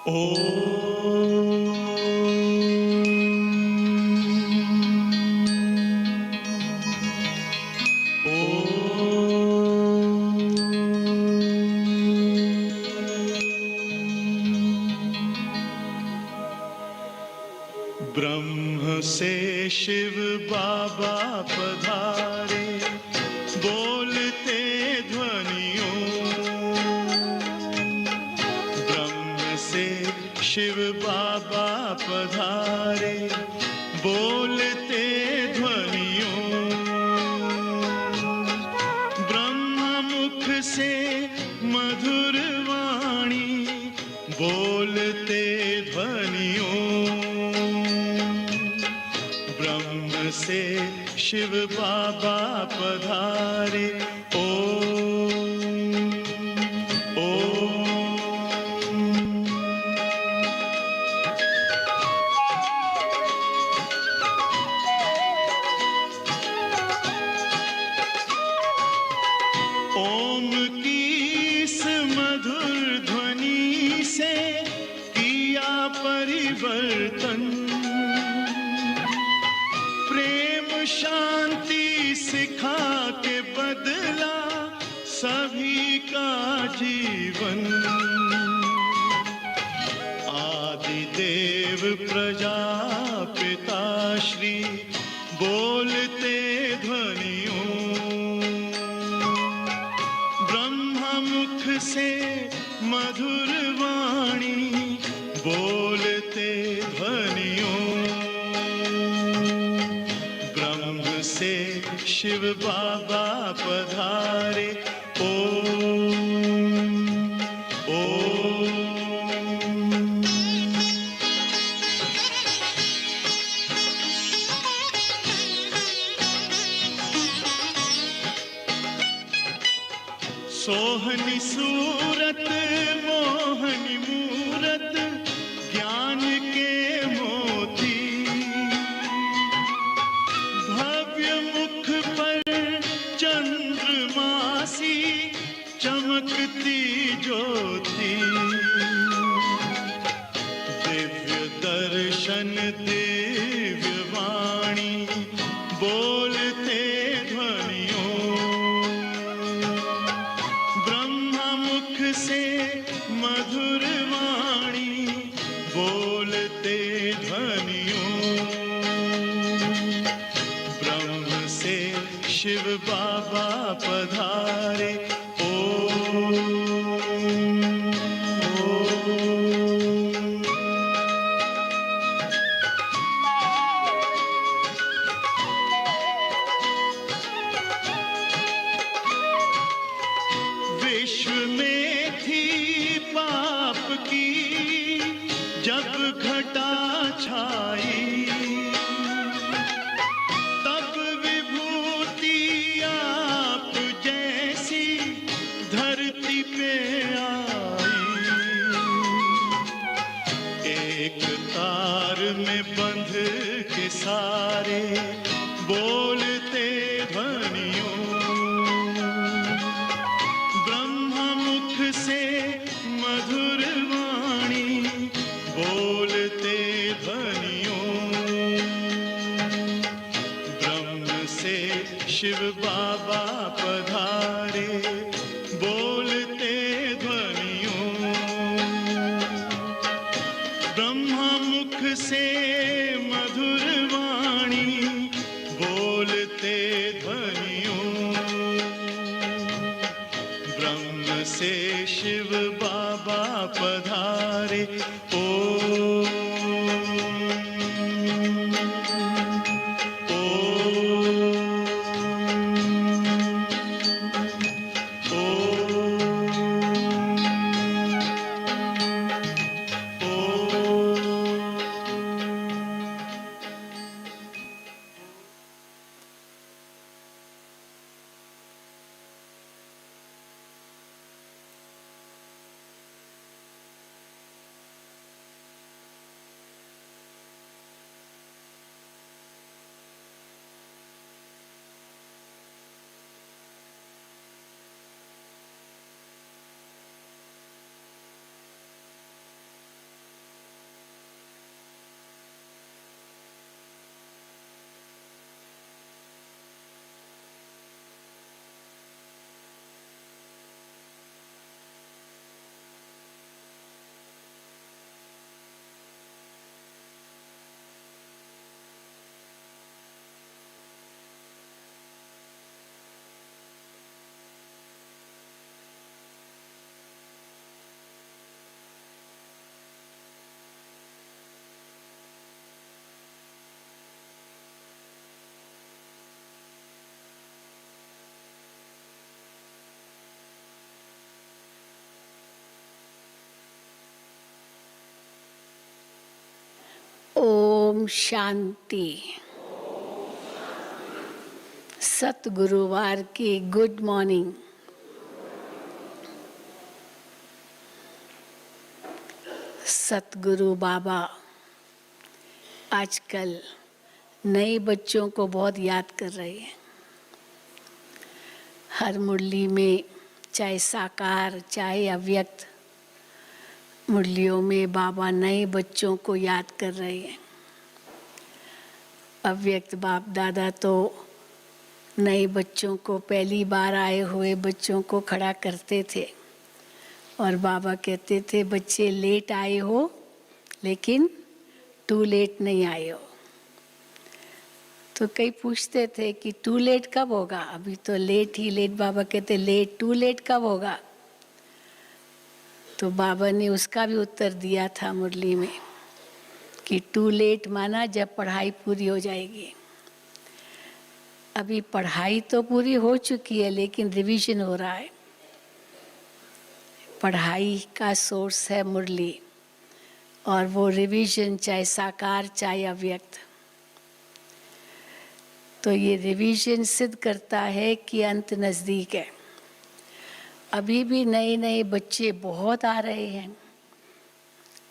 ब्रह्म से शिव बाबा पधारे, बोलते ध्वनियों। ब्रह्म से शिव बाबा पधारे, बोलते ध्वनियों। ब्रह्म मुख से मधुर वाणी, बोलते ध्वनियों। ब्रह्म से शिव बाबा पधारे, ओम ओम। ओम की इस मधुर ध्वनि से किया परिवर्तन, शांति सिखा के बदला सभी का जीवन। आदिदेव प्रजापिता श्री बोलते ध्वनियों। ब्रह्म मुख से मधुर वाणी, बोलते ध्वनियों। से शिव बाबा पधारे, ओम ओम। सोहनी सूरत मोहनी मूरत, ज्ञान के मोती। चंद्रमासी चमकती ज्योति, दिव्य दर्शन दिव्य वाणी, बोलते ध्वनियों। ब्रह्म मुख से मधुर वाणी, बोलते ध्वनियों। ब्रह्म से शिव बाबा पधारे, ओम ओम। विश्व में थी पाप की जब घटा छाई, धरती पे आई। एक तार में बंध के सारे, बोलते ध्वनियों। ब्रह्म मुख से मधुर वाणी, बोलते ध्वनियों। ब्रह्म से शिव बाबा पधारे, बोलते ध्वनियों। ब्रह्म मुख से मधुर वाणी, बोलते ध्वनियों। ब्रह्म से शिव बाबा पधारे, ओम ओम। ओम शांति। सतगुरुवार की गुड मॉर्निंग। सतगुरु बाबा आजकल नए बच्चों को बहुत याद कर रहे हैं। हर मुरली में, चाहे साकार चाहे अव्यक्त मुरलियों में, बाबा नए बच्चों को याद कर रहे हैं। अव्यक्त बाप दादा तो नए बच्चों को, पहली बार आए हुए बच्चों को खड़ा करते थे और बाबा कहते थे, बच्चे लेट आए हो लेकिन टू लेट नहीं आए हो। तो कई पूछते थे कि टू लेट कब होगा, अभी तो लेट ही लेट। बाबा कहते लेट, टू लेट कब होगा। तो बाबा ने उसका भी उत्तर दिया था मुरली में कि टू लेट माना जब पढ़ाई पूरी हो जाएगी। अभी पढ़ाई तो पूरी हो चुकी है लेकिन रिवीजन हो रहा है। पढ़ाई का सोर्स है मुरली और वो रिवीजन चाहे साकार चाहे अव्यक्त। तो ये रिवीजन सिद्ध करता है कि अंत नज़दीक है। अभी भी नए नए बच्चे बहुत आ रहे हैं,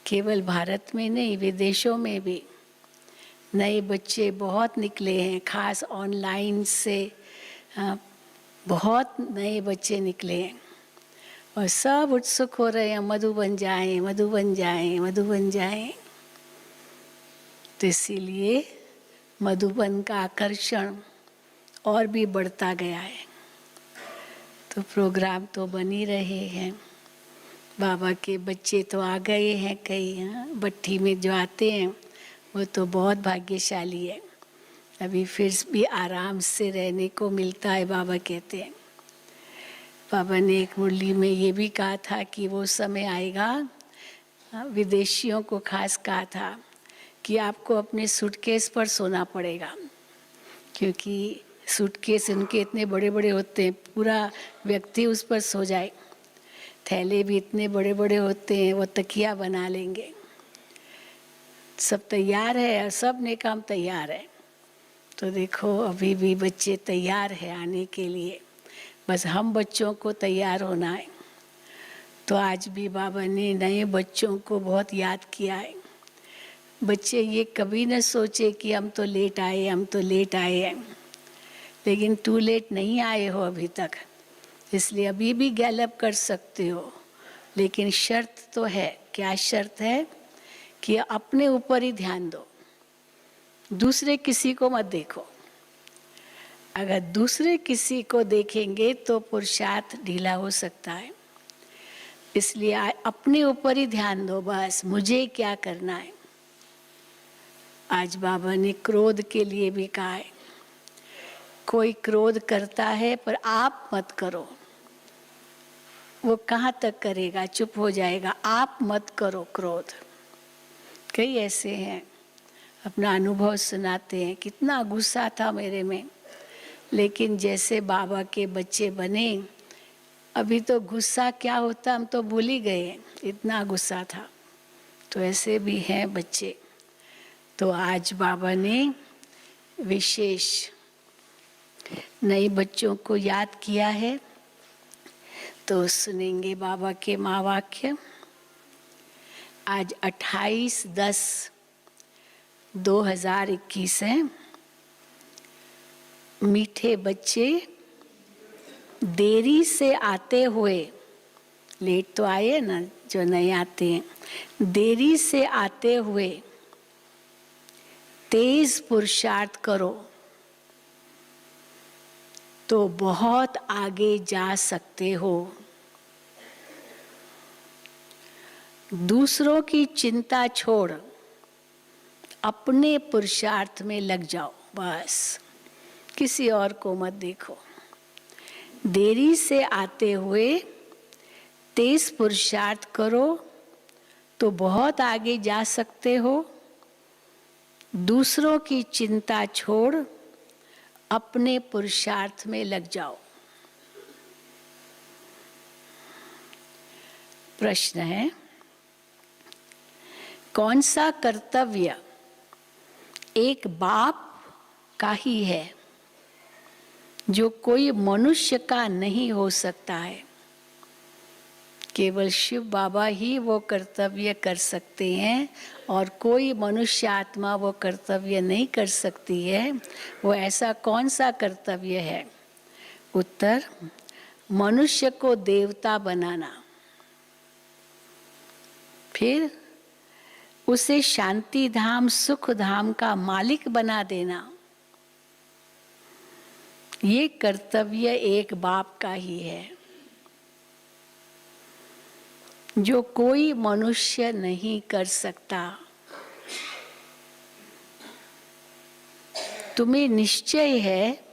केवल भारत में नहीं विदेशों में भी नए बच्चे बहुत निकले हैं। खास ऑनलाइन से बहुत नए बच्चे निकले हैं और सब उत्सुक हो रहे हैं, मधुबन जाएं, मधुबन जाएं, मधुबन जाएं। तो इसीलिए मधुबन का आकर्षण और भी बढ़ता गया है। तो प्रोग्राम तो बन ही रहे हैं। बाबा के बच्चे तो आ गए हैं कई, भट्ठी में जो आते हैं वो तो बहुत भाग्यशाली है। अभी फिर भी आराम से रहने को मिलता है, बाबा कहते हैं। बाबा ने एक मुरली में ये भी कहा था कि वो समय आएगा, विदेशियों को खास कहा था कि आपको अपने सूटकेस पर सोना पड़ेगा, क्योंकि सूटकेस उनके इतने बड़े बड़े होते हैं, पूरा व्यक्ति उस पर सो जाए। थैले भी इतने बड़े बड़े होते हैं, वो तकिया बना लेंगे। सब तैयार है और सब ने काम तैयार है। तो देखो अभी भी बच्चे तैयार हैं आने के लिए, बस हम बच्चों को तैयार होना है। तो आज भी बाबा ने नए बच्चों को बहुत याद किया है। बच्चे ये कभी न सोचे कि हम तो लेट आए, हम तो लेट आए हैं, लेकिन टू लेट नहीं आए हो अभी तक, इसलिए अभी भी गैलअप कर सकते हो। लेकिन शर्त तो है। क्या शर्त है? कि अपने ऊपर ही ध्यान दो, दूसरे किसी को मत देखो। अगर दूसरे किसी को देखेंगे तो पुरुषार्थ ढीला हो सकता है। इसलिए अपने ऊपर ही ध्यान दो, बस मुझे क्या करना है। आज बाबा ने क्रोध के लिए भी कहा है, कोई क्रोध करता है पर आप मत करो। वो कहाँ तक करेगा, चुप हो जाएगा। आप मत करो क्रोध। कई ऐसे हैं अपना अनुभव सुनाते हैं, कितना गुस्सा था मेरे में, लेकिन जैसे बाबा के बच्चे बने, अभी तो गुस्सा क्या होता हम तो भूल ही गए, इतना गुस्सा था। तो ऐसे भी हैं बच्चे। तो आज बाबा ने विशेष नए बच्चों को याद किया है। तो सुनेंगे बाबा के महावाक्य। आज 28/10/2021 है। मीठे बच्चे देरी से आते हुए, लेट तो आए ना जो नहीं आते हैं, देरी से आते हुए तेज पुरुषार्थ करो तो बहुत आगे जा सकते हो। दूसरों की चिंता छोड़ अपने पुरुषार्थ में लग जाओ, बस किसी और को मत देखो। देरी से आते हुए तेज पुरुषार्थ करो तो बहुत आगे जा सकते हो। दूसरों की चिंता छोड़ अपने पुरुषार्थ में लग जाओ। प्रश्न है, कौन सा कर्तव्य एक बाप का ही है, जो कोई मनुष्य का नहीं हो सकता है। केवल शिव बाबा ही वो कर्तव्य कर सकते हैं और कोई मनुष्य आत्मा वो कर्तव्य नहीं कर सकती है। वो ऐसा कौन सा कर्तव्य है? उत्तर, मनुष्य को देवता बनाना, फिर उसे शांति धाम सुख धाम का मालिक बना देना। ये कर्तव्य एक बाप का ही है, जो कोई मनुष्य नहीं कर सकता। तुम्हें निश्चय है,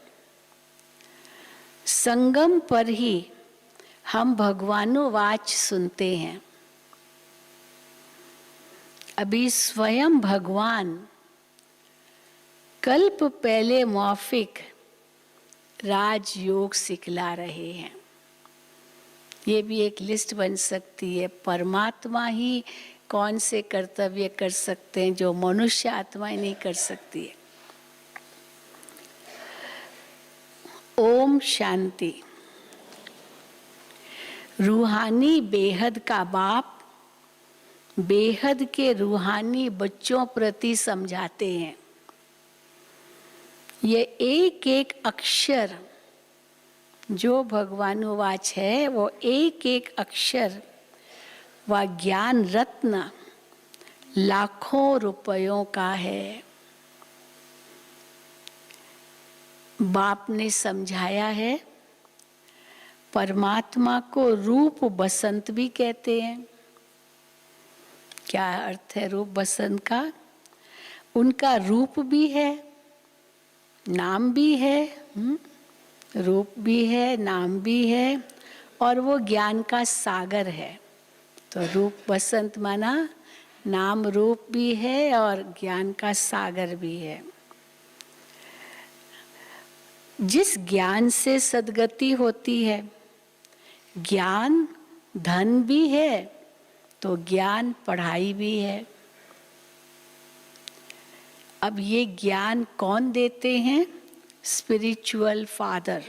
संगम पर ही हम भगवानुवाच सुनते हैं। अभी स्वयं भगवान कल्प पहले मौफिक राजयोग सिखला रहे हैं। ये भी एक लिस्ट बन सकती है। परमात्मा ही कौन से कर्तव्य कर सकते हैं जो मनुष्य आत्माएं नहीं कर सकती है। ओम शांति। रूहानी बेहद का बाप बेहद के रूहानी बच्चों प्रति समझाते हैं। ये एक एक अक्षर जो भगवानुवाच है, वो एक एक अक्षर व ज्ञान रत्न लाखों रुपयों का है। बाप ने समझाया है, परमात्मा को रूप बसंत भी कहते हैं। क्या अर्थ है रूप बसंत का? उनका रूप भी है, नाम भी है, रूप भी है, नाम भी है, और वो ज्ञान का सागर है। तो रूप बसंत माना नाम रूप भी है और ज्ञान का सागर भी है। जिस ज्ञान से सद्गति होती है, ज्ञान धन भी है तो ज्ञान पढ़ाई भी है। अब ये ज्ञान कौन देते हैं? Spiritual father.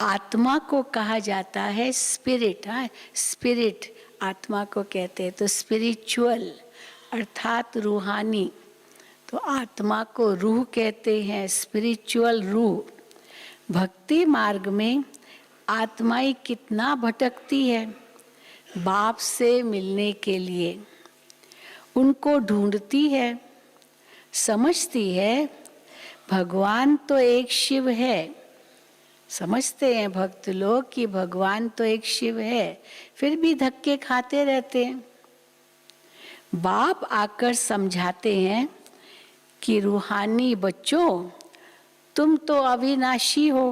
आत्मा को कहा जाता है स्पिरिट। स्पिरिट आत्मा को कहते हैं। तो स्पिरिचुअल अर्थात रूहानी, तो आत्मा को रूह कहते हैं, स्पिरिचुअल रूह। भक्ति मार्ग में आत्माएं कितना भटकती है बाप से मिलने के लिए। उनको ढूंढती है, समझती है भगवान तो एक शिव है। समझते हैं भक्त लोग कि भगवान तो एक शिव है, फिर भी धक्के खाते रहते हैं। बाप आकर समझाते हैं कि रूहानी बच्चों, तुम तो अविनाशी हो,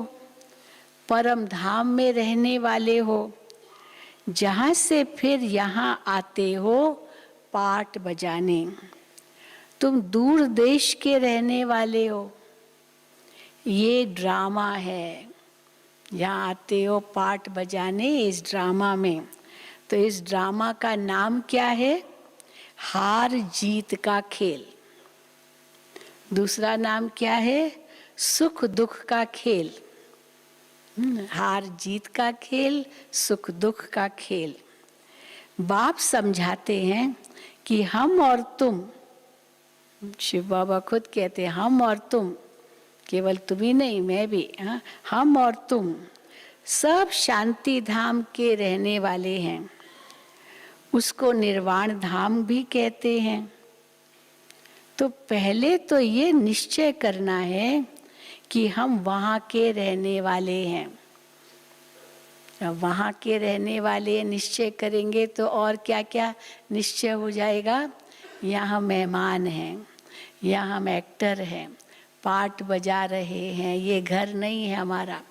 परम धाम में रहने वाले हो, जहाँ से फिर यहाँ आते हो पाठ बजाने। तुम दूर देश के रहने वाले हो, ये ड्रामा है। यहाँ आते हो पाठ बजाने इस ड्रामा में। तो इस ड्रामा का नाम क्या है? हार जीत का खेल। दूसरा नाम क्या है? सुख दुख का खेल। हार जीत का खेल, सुख दुख का खेल। बाप समझाते हैं कि हम और तुम, शिव बाबा खुद कहते हैं हम और तुम, केवल तुम ही नहीं मैं भी, हम और तुम सब शांति धाम के रहने वाले हैं। उसको निर्वाण धाम भी कहते हैं। तो पहले तो ये निश्चय करना है कि हम वहाँ के रहने वाले हैं। अब वहाँ के रहने वाले निश्चय करेंगे तो और क्या क्या निश्चय हो जाएगा। यहाँ मेहमान हैं, यहाँ हम एक्टर हैं, पाठ बजा रहे हैं, ये घर नहीं है हमारा।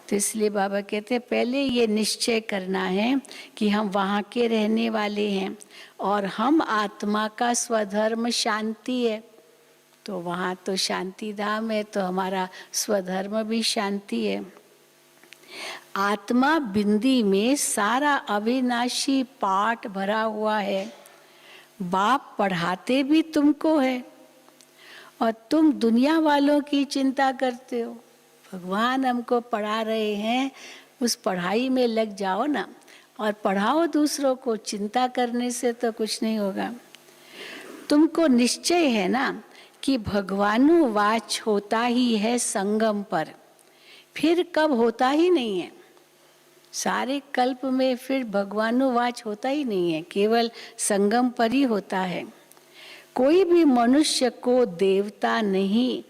तो इसलिए बाबा कहते हैं पहले ये निश्चय करना है कि हम वहाँ के रहने वाले हैं और हम आत्मा का स्वधर्म शांति है। तो वहाँ तो शांति धाम है, तो हमारा स्वधर्म भी शांति है। आत्मा बिंदी में सारा अविनाशी पाठ भरा हुआ है। बाप पढ़ाते भी तुमको है और तुम दुनिया वालों की चिंता करते हो। भगवान हमको पढ़ा रहे हैं, उस पढ़ाई में लग जाओ ना और पढ़ाओ दूसरों को। चिंता करने से तो कुछ नहीं होगा। तुमको निश्चय है ना कि भगवानुवाच होता ही है संगम पर, फिर कब होता ही नहीं है। सारे कल्प में फिर भगवानुवाच होता ही नहीं है, केवल संगम पर ही होता है। कोई भी मनुष्य को देवता नहीं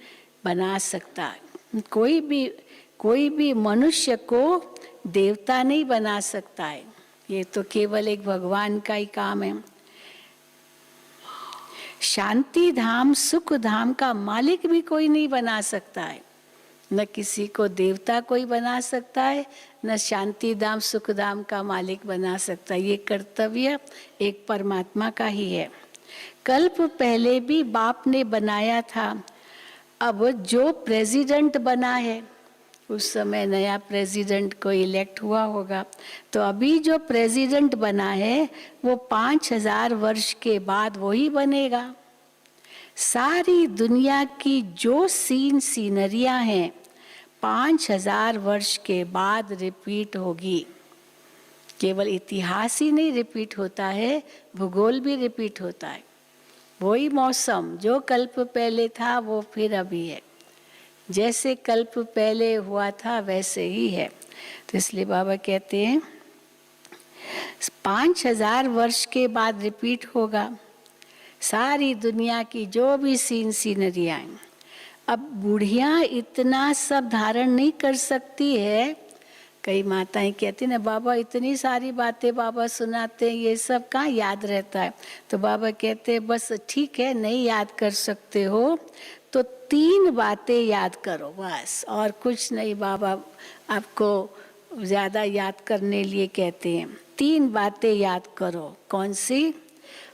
बना सकता, कोई भी मनुष्य को देवता नहीं बना सकता है। ये तो केवल एक भगवान का ही काम है। शांति धाम सुख धाम का मालिक भी कोई नहीं बना सकता है। न किसी को देवता कोई बना सकता है, न शांति धाम सुख धाम का मालिक बना सकता है। ये कर्तव्य एक परमात्मा का ही है। कल्प पहले भी बाप ने बनाया था। अब जो प्रेसिडेंट बना है, उस समय नया प्रेसिडेंट को इलेक्ट हुआ होगा, तो अभी जो प्रेसिडेंट बना है वो 5000 वर्ष के बाद वही बनेगा। सारी दुनिया की जो सीनरियां हैं 5000 वर्ष के बाद रिपीट होगी। केवल इतिहास ही नहीं रिपीट होता है, भूगोल भी रिपीट होता है। वही मौसम जो कल्प पहले था वो फिर अभी है। जैसे कल्प पहले हुआ था वैसे ही है। तो इसलिए बाबा कहते हैं 5000 वर्ष के बाद रिपीट होगा सारी दुनिया की जो भी सीनरियाँ। अब बुढ़ियाँ इतना सब धारण नहीं कर सकती है। कई माताएं कहती ना बाबा इतनी सारी बातें बाबा सुनाते हैं, ये सब कहाँ याद रहता है। तो बाबा कहते हैं बस ठीक है, नहीं याद कर सकते हो तो 3 बातें याद करो बस, और कुछ नहीं बाबा आपको ज़्यादा याद करने लिए कहते हैं। 3 बातें याद करो। कौन सी?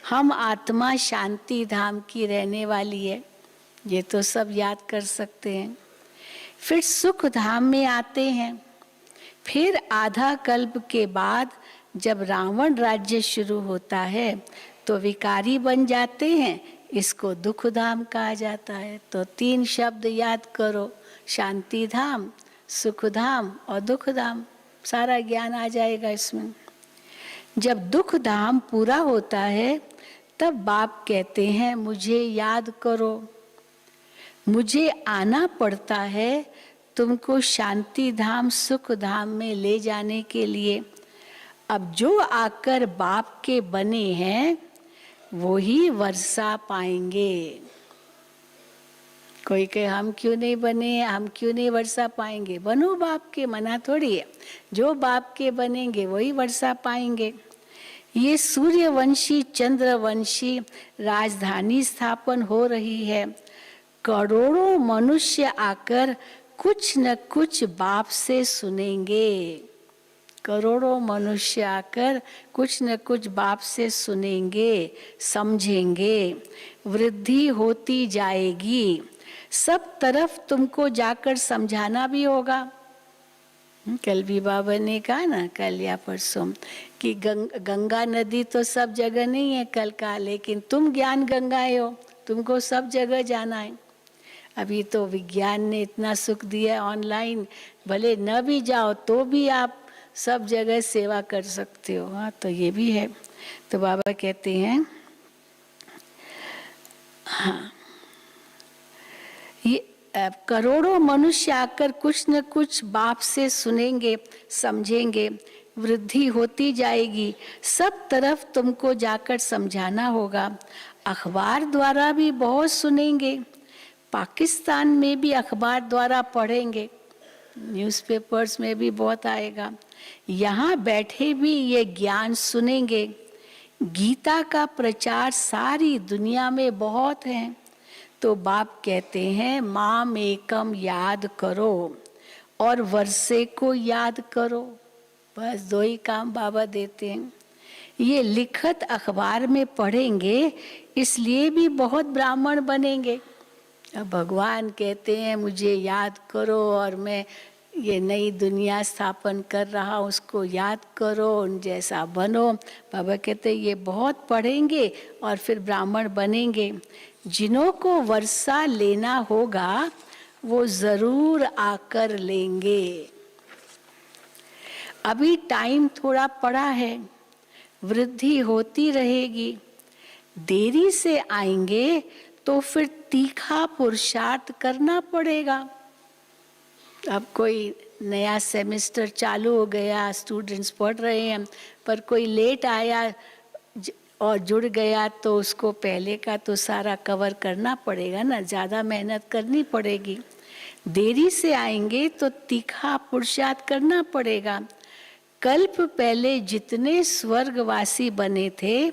हम आत्मा शांति धाम की रहने वाली है, ये तो सब याद कर सकते हैं। फिर सुख धाम में आते हैं। फिर आधा कल्प के बाद जब रावण राज्य शुरू होता है तो विकारी बन जाते हैं, इसको दुख धाम कहा जाता है। तो 3 शब्द याद करो, शांति धाम, सुख धाम और दुख धाम। सारा ज्ञान आ जाएगा इसमें। जब दुख धाम पूरा होता है तब बाप कहते हैं मुझे याद करो। मुझे आना पड़ता है तुमको शांति धाम सुख धाम में ले जाने के लिए। अब जो आकर बाप के बने हैं वो ही वर्षा पाएंगे। कोई कहे हम क्यों नहीं बने, हम क्यों नहीं वर्षा पाएंगे। बनो बाप के, मना थोड़ी है। जो बाप के बनेंगे वही वर्षा पाएंगे। ये सूर्यवंशी चंद्रवंशी राजधानी स्थापन हो रही है। करोड़ों मनुष्य आकर कुछ न कुछ बाप से सुनेंगे। करोड़ों मनुष्य आकर कुछ न कुछ बाप से सुनेंगे, समझेंगे। वृद्धि होती जाएगी। सब तरफ तुमको जाकर समझाना भी होगा। कल भी बाबा ने कहा ना, कल या परसों, कि गंगा नदी तो सब जगह नहीं है कल का, लेकिन तुम ज्ञान गंगाएं हो, तुमको सब जगह जाना है। अभी तो विज्ञान ने इतना सुख दिया ऑनलाइन, भले न भी जाओ तो भी आप सब जगह सेवा कर सकते हो। हाँ, तो ये भी है। तो बाबा कहते हैं हाँ, ये करोड़ों मनुष्य आकर कुछ न कुछ बाप से सुनेंगे, समझेंगे। वृद्धि होती जाएगी। सब तरफ तुमको जाकर समझाना होगा। अखबार द्वारा भी बहुत सुनेंगे। पाकिस्तान में भी अखबार द्वारा पढ़ेंगे, न्यूज़पेपर्स में भी बहुत आएगा। यहाँ बैठे भी ये ज्ञान सुनेंगे। गीता का प्रचार सारी दुनिया में बहुत है। तो बाप कहते हैं माम एकम याद करो और वर्षे को याद करो। बस 2 ही काम बाबा देते हैं। ये लिखत अखबार में पढ़ेंगे इसलिए भी बहुत ब्राह्मण बनेंगे। अब भगवान कहते हैं मुझे याद करो और मैं ये नई दुनिया स्थापन कर रहा हूँ, उसको याद करो, उन जैसा बनो। बाबा कहते हैं ये बहुत पढ़ेंगे और फिर ब्राह्मण बनेंगे। जिन्हों को वर्षा लेना होगा वो जरूर आकर लेंगे। अभी टाइम थोड़ा पड़ा है, वृद्धि होती रहेगी। देरी से आएंगे तो फिर तीखा पुरुषार्थ करना पड़ेगा। अब कोई नया सेमेस्टर चालू हो गया, स्टूडेंट्स पढ़ रहे हैं, पर कोई लेट आया और जुड़ गया तो उसको पहले का तो सारा कवर करना पड़ेगा ना, ज़्यादा मेहनत करनी पड़ेगी। देरी से आएंगे तो तीखा पुरुषार्थ करना पड़ेगा। कल्प पहले जितने स्वर्गवासी बने थे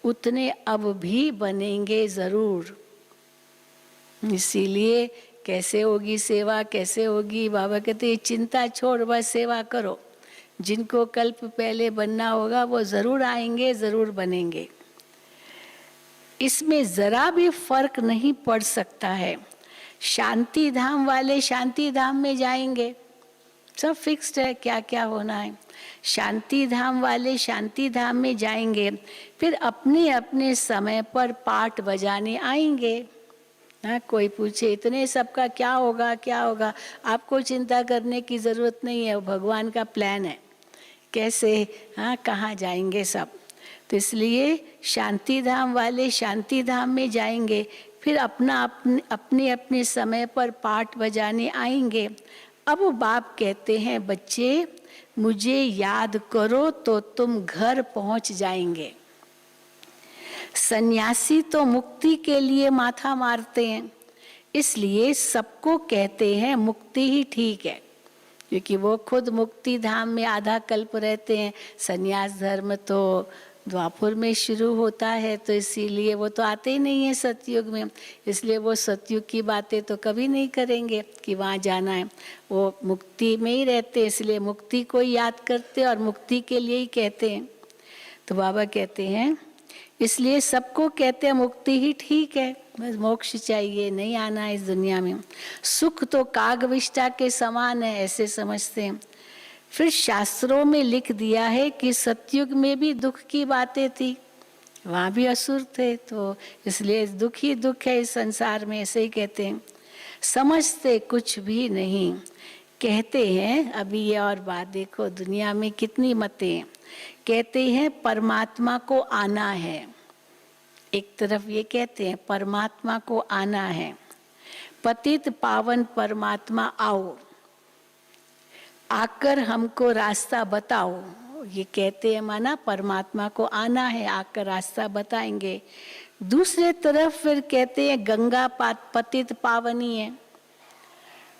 उतने अब भी बनेंगे जरूर। इसीलिए कैसे होगी सेवा, कैसे होगी? बाबा कहते चिंता छोड़, बस सेवा करो। जिनको कल्प पहले बनना होगा वो जरूर आएंगे, जरूर बनेंगे। इसमें जरा भी फर्क नहीं पड़ सकता है। शांति धाम वाले शांति धाम में जाएंगे, सब फिक्स्ड है क्या क्या होना है। शांति धाम वाले शांति धाम में जाएंगे, फिर अपने अपने समय पर पाठ बजाने आएंगे। हाँ, कोई पूछे इतने सबका क्या होगा क्या होगा, आपको चिंता करने की जरूरत नहीं है, भगवान का प्लान है कैसे, हाँ कहाँ जाएंगे सब। तो इसलिए शांति धाम वाले शांति धाम में जाएंगे, फिर अपने अपने समय पर पाठ बजाने आएंगे। अब बाप कहते हैं बच्चे मुझे याद करो तो तुम घर पहुंच जाएंगे। सन्यासी तो मुक्ति के लिए माथा मारते हैं, इसलिए सबको कहते हैं मुक्ति ही ठीक है, क्योंकि वो खुद मुक्ति धाम में आधा कल्प रहते हैं। सन्यास धर्म तो द्वापर में शुरू होता है, तो इसीलिए वो तो आते ही नहीं है सतयुग में, इसलिए वो सतयुग की बातें तो कभी नहीं करेंगे कि वहाँ जाना है। वो मुक्ति में ही रहते हैं, इसलिए मुक्ति को याद करते और मुक्ति के लिए ही कहते हैं। तो बाबा कहते हैं इसलिए सबको कहते हैं मुक्ति ही ठीक है, बस मोक्ष चाहिए, नहीं आना है इस दुनिया में। सुख तो कागविष्ठा के समान है, ऐसे समझते हैं। फिर शास्त्रों में लिख दिया है कि सतयुग में भी दुख की बातें थी, वहाँ भी असुर थे, तो इसलिए दुख ही दुख है इस संसार में, ऐसे ही कहते हैं। समझते कुछ भी नहीं, कहते हैं अभी ये और बात देखो दुनिया में कितनी मतें हैं। कहते हैं परमात्मा को आना है, एक तरफ ये कहते हैं परमात्मा को आना है, पतित पावन परमात्मा आओ, आकर हमको रास्ता बताओ, ये कहते हैं माना परमात्मा को आना है, आकर रास्ता बताएंगे। दूसरे तरफ फिर कहते हैं गंगा पतित पावनी है,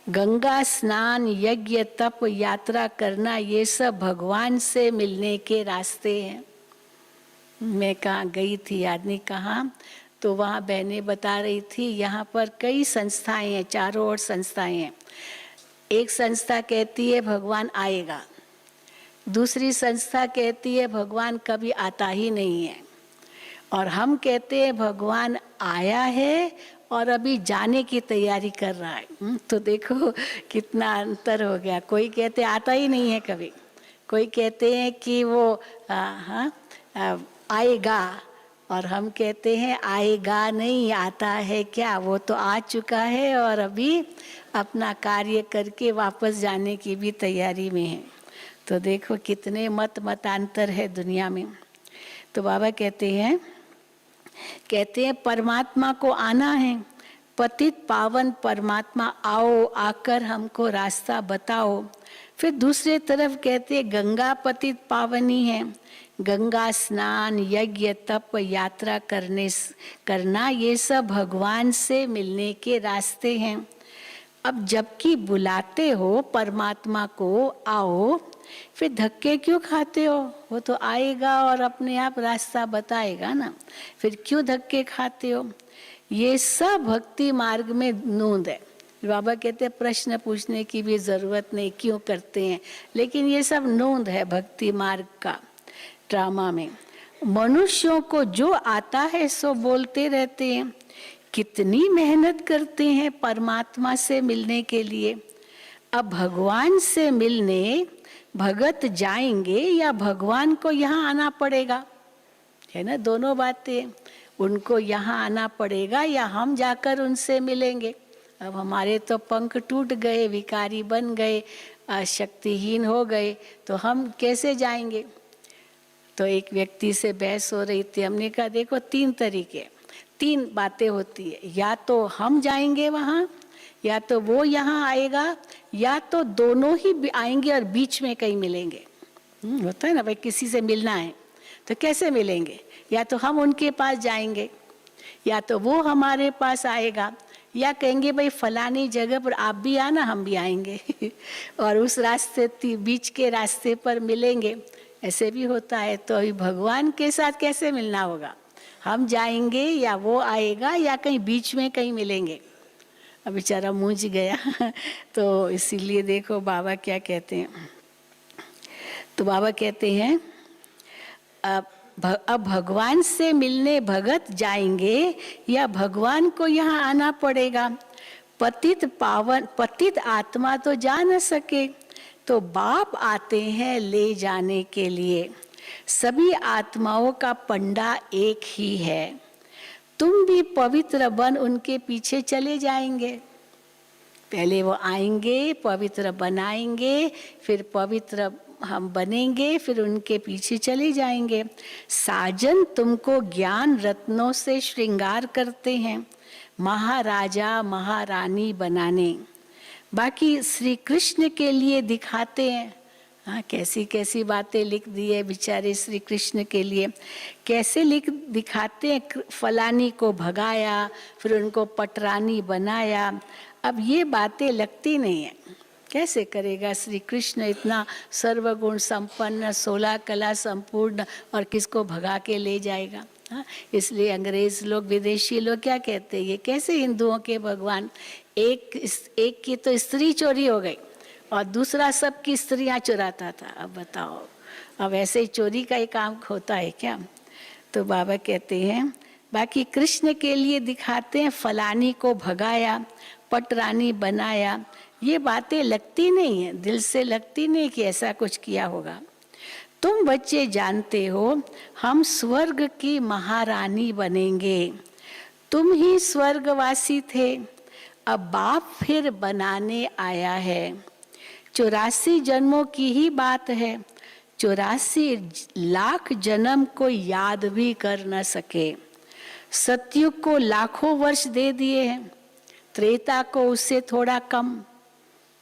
गंगा स्नान यज्ञ तप यात्रा करना ये सब भगवान से मिलने के रास्ते हैं। मैं कहाँ गई थी आदमी कहाँ, तो वहाँ बहनें बता रही थी यहाँ पर कई संस्थाएं हैं, चारों ओर संस्थाएं हैं। एक संस्था कहती है भगवान आएगा, दूसरी संस्था कहती है भगवान कभी आता ही नहीं है, और हम कहते हैं भगवान आया है और अभी जाने की तैयारी कर रहा है। तो देखो कितना अंतर हो गया। कोई कहते आता ही नहीं है कभी, कोई कहते हैं कि वो आएगा, और हम कहते हैं आएगा नहीं, आता है क्या, वो तो आ चुका है और अभी अपना कार्य करके वापस जाने की भी तैयारी में है। तो देखो कितने मतांतर है दुनिया में। तो बाबा कहते हैं परमात्मा को आना है, पतित पावन परमात्मा आओ, आकर हमको रास्ता बताओ। फिर दूसरे तरफ कहते हैं गंगा पतित पावनी है, गंगा स्नान यज्ञ तप यात्रा करना ये सब भगवान से मिलने के रास्ते हैं। अब जबकि बुलाते हो परमात्मा को आओ, फिर धक्के क्यों खाते हो, वो तो आएगा और अपने आप रास्ता बताएगा ना, फिर क्यों धक्के खाते हो। ये सब भक्ति मार्ग में नोंद है। बाबा कहते हैं प्रश्न पूछने की भी जरूरत नहीं, क्यों करते हैं, लेकिन ये सब नोंद है भक्ति मार्ग का ड्रामा में। मनुष्यों को जो आता है सो बोलते रहते हैं, कितनी मेहनत करते हैं परमात्मा से मिलने के लिए। अब भगवान से मिलने भगत जाएंगे या भगवान को यहाँ आना पड़ेगा, है ना, दोनों बातें। उनको यहाँ आना पड़ेगा या हम जाकर उनसे मिलेंगे? अब हमारे तो पंख टूट गए, विकारी बन गए, शक्तिहीन हो गए, तो हम कैसे जाएंगे? तो एक व्यक्ति से बहस हो रही थी। हमने कहा देखो 3 तरीके, 3 बातें होती है, या तो हम जाएंगे वहाँ, या तो वो यहाँ आएगा, या तो दोनों ही आएंगे और बीच में कहीं मिलेंगे। होता है ना भाई, किसी से मिलना है तो कैसे मिलेंगे? या तो हम उनके पास जाएंगे, या तो वो हमारे पास आएगा, या कहेंगे भाई फलानी जगह पर आप भी आना, हम भी आएंगे और उस रास्ते बीच के रास्ते पर मिलेंगे। ऐसे भी होता है। तो अभी भगवान के साथ कैसे मिलना होगा? हम जाएंगे या वो आएगा, या कहीं बीच में कहीं मिलेंगे? अब बेचारा मूंझ गया तो इसीलिए देखो बाबा क्या कहते हैं। तो बाबा कहते हैं अब भगवान से मिलने भगत जाएंगे या भगवान को यहाँ आना पड़ेगा? पतित आत्मा तो जा न सके, तो बाप आते हैं ले जाने के लिए। सभी आत्माओं का पंडा एक ही है। तुम भी पवित्र बन उनके पीछे चले जाएंगे। पहले वो आएंगे, पवित्र बनाएंगे, फिर पवित्र हम बनेंगे, फिर उनके पीछे चले जाएंगे। साजन तुमको ज्ञान रत्नों से श्रृंगार करते हैं, महाराजा महारानी बनाने। बाकी श्री कृष्ण के लिए दिखाते हैं। हाँ, कैसी कैसी बातें लिख दी है बेचारे श्री कृष्ण के लिए। कैसे दिखाते हैं, फलानी को भगाया, फिर उनको पटरानी बनाया। अब ये बातें लगती नहीं है। कैसे करेगा श्री कृष्ण इतना सर्वगुण संपन्न, 16 कला संपूर्ण, और किसको भगा के ले जाएगा? हाँ, इसलिए अंग्रेज लोग, विदेशी लोग क्या कहते हैं, ये कैसे हिंदुओं के भगवान? एक की तो स्त्री चोरी हो गई और दूसरा सबकी स्त्रियां चुराता था। अब बताओ, अब ऐसे ही चोरी का ही काम होता है क्या? तो बाबा कहते हैं बाकी कृष्ण के लिए दिखाते हैं, फलानी को भगाया, पटरानी बनाया। ये बातें लगती नहीं है, दिल से लगती नहीं कि ऐसा कुछ किया होगा। तुम बच्चे जानते हो हम स्वर्ग की महारानी बनेंगे। तुम ही स्वर्गवासी थे, अब बाप फिर बनाने आया है। 84 जन्मों की ही बात है, 84 लाख जन्म को याद भी कर न सके। सतयुग को लाखों वर्ष दे दिए हैं, त्रेता को उससे थोड़ा कम,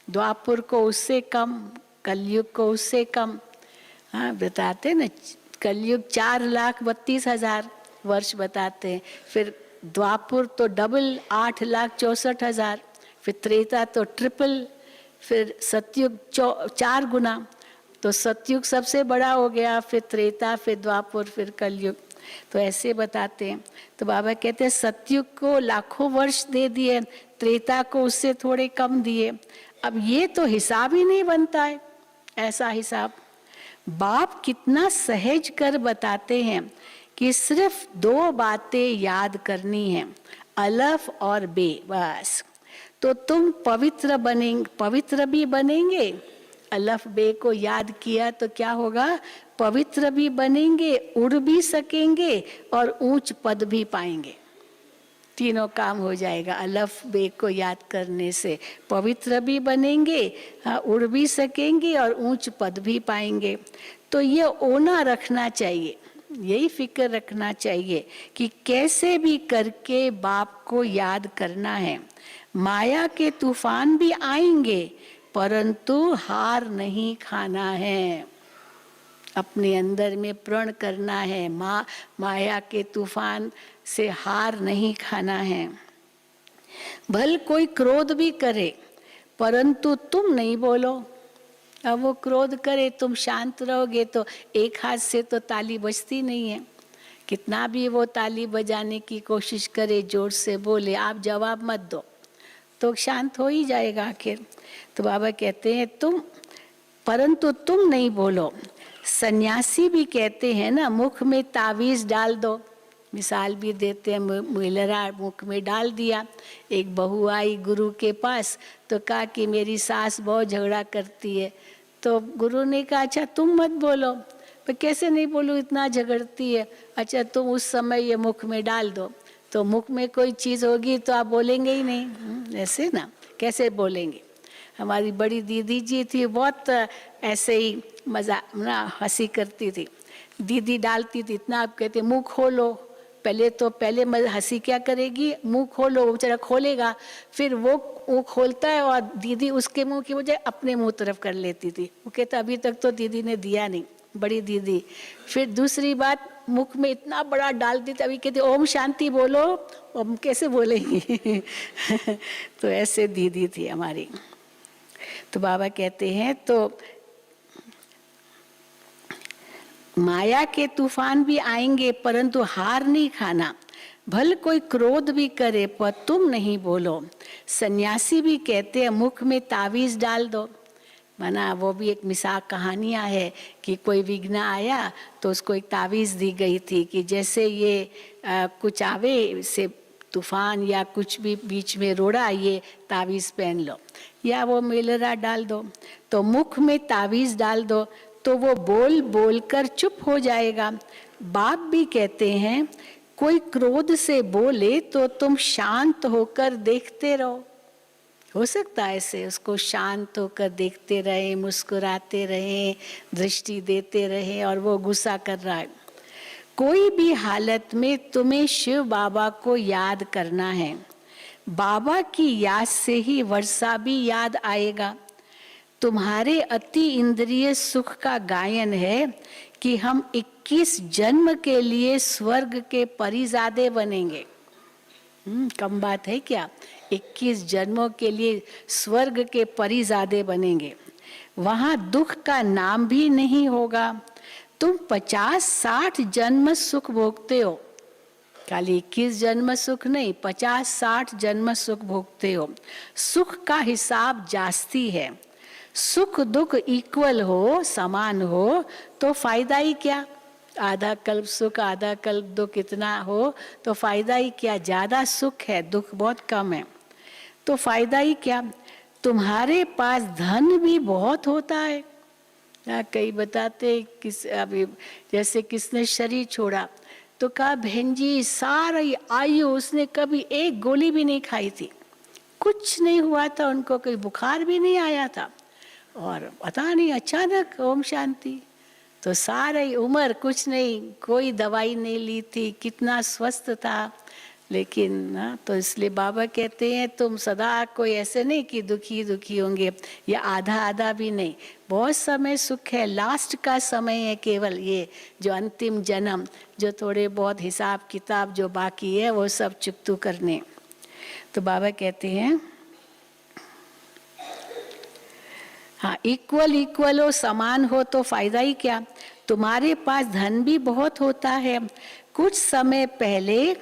द्वापुर को उससे कम, कलयुग को उससे कम। हाँ, बताते ना, कलयुग 4,32,000 वर्ष बताते हैं, फिर द्वापुर तो डबल 8,64,000, फिर त्रेता तो ट्रिपल, फिर सतयुग 4 गुना। तो सतयुग सबसे बड़ा हो गया, फिर त्रेता, फिर द्वापुर, फिर कलयुग। तो ऐसे बताते हैं। तो बाबा कहते हैं सतयुग को लाखों वर्ष दे दिए, त्रेता को उससे थोड़े कम दिए। अब ये तो हिसाब ही नहीं बनता है, ऐसा हिसाब। बाप कितना सहज कर बताते हैं कि सिर्फ 2 बातें याद करनी है, अलफ और बे, बस। तो तुम पवित्र बनेंगे, पवित्र भी बनेंगे। अलफ बे को याद किया तो क्या होगा? पवित्र भी बनेंगे, उड़ भी सकेंगे और ऊंच पद भी पाएंगे। तीनों काम हो जाएगा अलफ बे को याद करने से। पवित्र भी बनेंगे, हाँ, उड़ भी सकेंगे और ऊंच पद भी पाएंगे। तो ये ओना रखना चाहिए, यही फिक्र रखना चाहिए कि कैसे भी करके बाप को याद करना है। माया के तूफान भी आएंगे, परंतु हार नहीं खाना है। अपने अंदर में प्रण करना है, माया के तूफान से हार नहीं खाना है। भल कोई क्रोध भी करे, परंतु तुम नहीं बोलो। अब वो क्रोध करे, तुम शांत रहोगे तो एक हाथ से तो ताली बजती नहीं है। कितना भी वो ताली बजाने की कोशिश करे, जोर से बोले, आप जवाब मत दो तो शांत हो ही जाएगा आखिर। तो बाबा कहते हैं परंतु तुम नहीं बोलो। सन्यासी भी कहते हैं ना, मुख में तावीज डाल दो। मिसाल भी देते हैं, मुलरा मुख में डाल दिया। एक बहू आई गुरु के पास तो कहा कि मेरी सास बहुत झगड़ा करती है। तो गुरु ने कहा अच्छा तुम मत बोलो। पर कैसे नहीं बोलूँ, इतना झगड़ती है। अच्छा तुम उस समय ये मुख में डाल दो, तो मुख में कोई चीज़ होगी तो आप बोलेंगे ही नहीं, ऐसे ना कैसे बोलेंगे। हमारी बड़ी दीदी जी थी, बहुत ऐसे ही मजा ना हंसी करती थी। दीदी डालती थी इतना, आप कहते मुंह खोलो, पहले हंसी क्या करेगी, मुंह खोलो, वो बेचारा खोलेगा, फिर वो खोलता है और दीदी उसके मुंह की बजाय अपने मुंह तरफ कर लेती थी। वो कहता अभी तक तो दीदी ने दिया नहीं, बड़ी दीदी। फिर दूसरी बात, मुख में इतना बड़ा डाल दी, अभी कहती ओम शांति बोलो, ओम कैसे बोलेंगी तो ऐसे दीदी थी हमारी। तो बाबा कहते हैं तो माया के तूफान भी आएंगे परंतु हार नहीं खाना, भल कोई क्रोध भी करे पर तुम नहीं बोलो। सन्यासी भी कहते हैं मुख में तावीज डाल दो, माना वो भी एक मिसाल कहानियाँ है कि कोई विघ्न आया तो उसको एक तावीज दी गई थी कि जैसे ये कुछ आवे से तूफान या कुछ भी बीच में रोड़ा, ये तावीज पहन लो या वो मेलरा डाल दो। तो मुख में तावीज डाल दो तो वो बोल बोल कर चुप हो जाएगा। बाप भी कहते हैं कोई क्रोध से बोले तो तुम शांत होकर देखते रहो। हो सकता है ऐसे उसको शांत होकर देखते रहे, मुस्कुराते रहे, दृष्टि देते रहे और वो गुस्सा कर रहा है। कोई भी हालत में तुम्हें शिव बाबा को याद करना है, बाबा की याद से ही वर्षा भी याद आएगा। तुम्हारे अति इंद्रिय सुख का गायन है कि हम 21 जन्म के लिए स्वर्ग के परिजादे बनेंगे। कम बात है क्या, 21 जन्मों के लिए स्वर्ग के परिजादे बनेंगे। वहां दुख का नाम भी नहीं होगा। तुम 50-60 जन्म सुख भोगते हो, खाली 21 जन्म सुख नहीं, 50-60 जन्म सुख भोगते हो। सुख का हिसाब जास्ती है। सुख दुख इक्वल हो, समान हो तो फायदा ही क्या। आधा कल्प सुख आधा कल्प दुख इतना हो तो फायदा ही क्या। ज्यादा सुख है, दुख बहुत कम है, तो फायदा ही क्या। तुम्हारे पास धन भी बहुत होता है। कई बताते किस अभी जैसे किसने शरीर छोड़ा तो कहा बहन जी सारी आयु उसने कभी एक गोली भी नहीं खाई थी, कुछ नहीं हुआ था उनको, कोई बुखार भी नहीं आया था, और पता नहीं अचानक ओम शांति। तो सारी उम्र कुछ नहीं, कोई दवाई नहीं ली थी, कितना स्वस्थ था। लेकिन ना तो इसलिए बाबा कहते हैं तुम सदा कोई ऐसे नहीं कि दुखी दुखी होंगे, या आधा आधा भी नहीं, बहुत समय सुख है। लास्ट का समय है केवल ये जो अंतिम जन्म, जो थोड़े बहुत हिसाब किताब जो बाकी है वो सब चुकतू करने। तो बाबा कहते हैं हाँ, इक्वल हो, समान हो तो फायदा ही क्या। तुम्हारे पास धन भी बहुत होता है। कुछ समय पहले,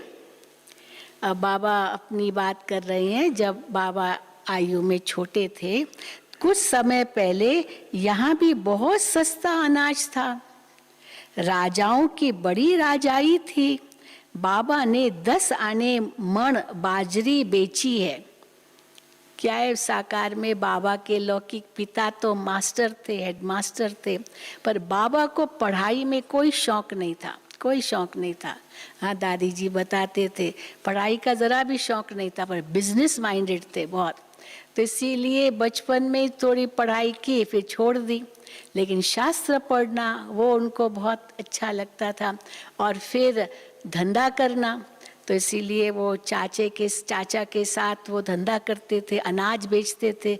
अब बाबा अपनी बात कर रहे हैं जब बाबा आयु में छोटे थे, कुछ समय पहले यहाँ भी बहुत सस्ता अनाज था, राजाओं की बड़ी राजाई थी। बाबा ने 10 आने मण बाजरी बेची है। क्या है, साकार में बाबा के लौकिक पिता तो मास्टर थे, हेडमास्टर थे, पर बाबा को पढ़ाई में कोई शौक नहीं था, कोई शौक नहीं था। हाँ, दादी जी बताते थे पढ़ाई का जरा भी शौक नहीं था, पर बिजनेस माइंडेड थे बहुत। तो इसीलिए बचपन में थोड़ी पढ़ाई की, फिर छोड़ दी, लेकिन शास्त्र पढ़ना वो उनको बहुत अच्छा लगता था, और फिर धंधा करना। तो इसीलिए वो चाचा के साथ वो धंधा करते थे, अनाज बेचते थे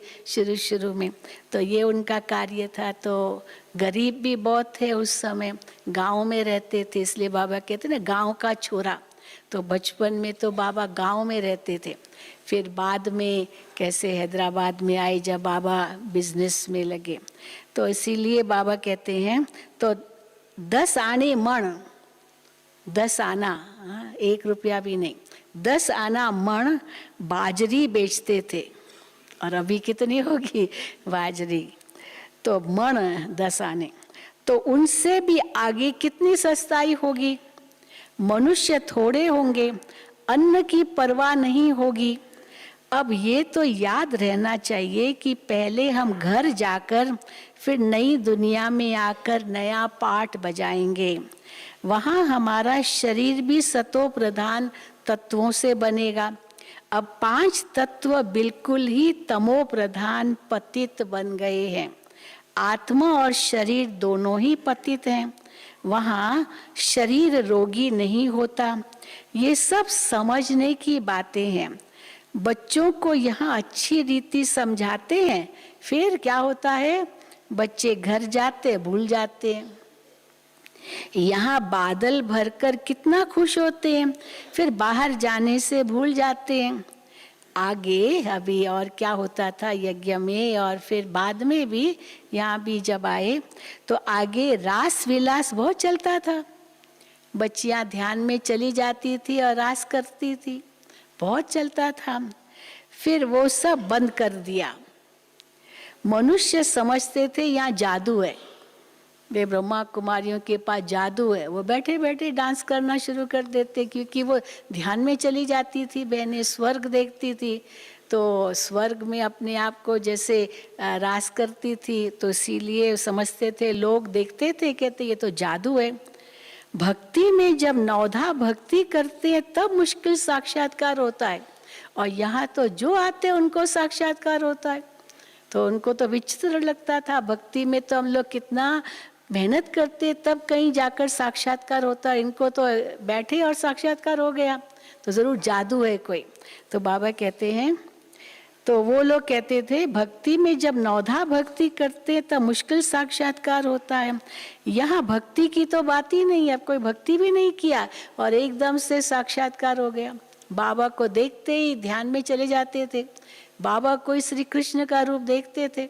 शुरू में। तो ये उनका कार्य था। तो गरीब भी बहुत थे उस समय, गांव में रहते थे, इसलिए बाबा कहते ना गांव का छोरा। तो बचपन में तो बाबा गांव में रहते थे, फिर बाद में कैसे हैदराबाद में आए जब बाबा बिजनेस में लगे। तो इसीलिए बाबा कहते हैं तो 10 आने मण, 10 आना, 1 रुपया भी नहीं, 10 आना मण बाजरी बेचते थे। और अभी कितनी होगी बाजरी, तो मण 10 आने, तो उनसे भी आगे कितनी सस्ताई होगी। मनुष्य थोड़े होंगे, अन्न की परवाह नहीं होगी, अब ये तो याद रहना चाहिए कि पहले हम घर जाकर फिर नई दुनिया में आकर नया पाठ बजाएंगे। वहाँ हमारा शरीर भी सतो प्रधान तत्वों से बनेगा। अब 5 तत्व बिल्कुल ही तमो प्रधान पतित बन गए हैं। आत्मा और शरीर दोनों ही पतित हैं। वहाँ शरीर रोगी नहीं होता। ये सब समझने की बातें हैं। बच्चों को यहाँ अच्छी रीति समझाते हैं, फिर क्या होता है, बच्चे घर जाते भूल जाते हैं। यहाँ बादल भरकर कितना खुश होते हैं, फिर बाहर जाने से भूल जाते हैं। आगे अभी और क्या होता था यज्ञ में, और फिर बाद में भी यहाँ भी जब आए तो आगे रास विलास बहुत चलता था। बच्चियाँ ध्यान में चली जाती थी और रास करती थी, बहुत चलता था। फिर वो सब बंद कर दिया। मनुष्य समझते थे यहाँ जादू है, वे ब्रह्मा कुमारियों के पास जादू है, वो बैठे बैठे डांस करना शुरू कर देते, क्योंकि वो ध्यान में चली जाती थी। बहनें स्वर्ग देखती थी तो स्वर्ग में अपने आप को जैसे रास करती थी, तो इसीलिए समझते थे, लोग देखते थे, कहते ये तो जादू है। भक्ति में जब नवधा भक्ति करते हैं तब मुश्किल साक्षात्कार होता है, और यहाँ तो जो आते हैं उनको साक्षात्कार होता है। तो उनको तो विचित्र लगता था, भक्ति में तो हम लोग कितना मेहनत करते तब कहीं जाकर साक्षात्कार होता है, इनको तो बैठे और साक्षात्कार हो गया, तो जरूर जादू है कोई। तो बाबा कहते हैं, तो वो लोग कहते थे भक्ति में जब नवधा भक्ति करते तब मुश्किल साक्षात्कार होता है। यहाँ भक्ति की तो बात ही नहीं है, अब कोई भक्ति भी नहीं किया और एकदम से साक्षात्कार हो गया। बाबा को देखते ही ध्यान में चले जाते थे, बाबा को श्री कृष्ण का रूप देखते थे।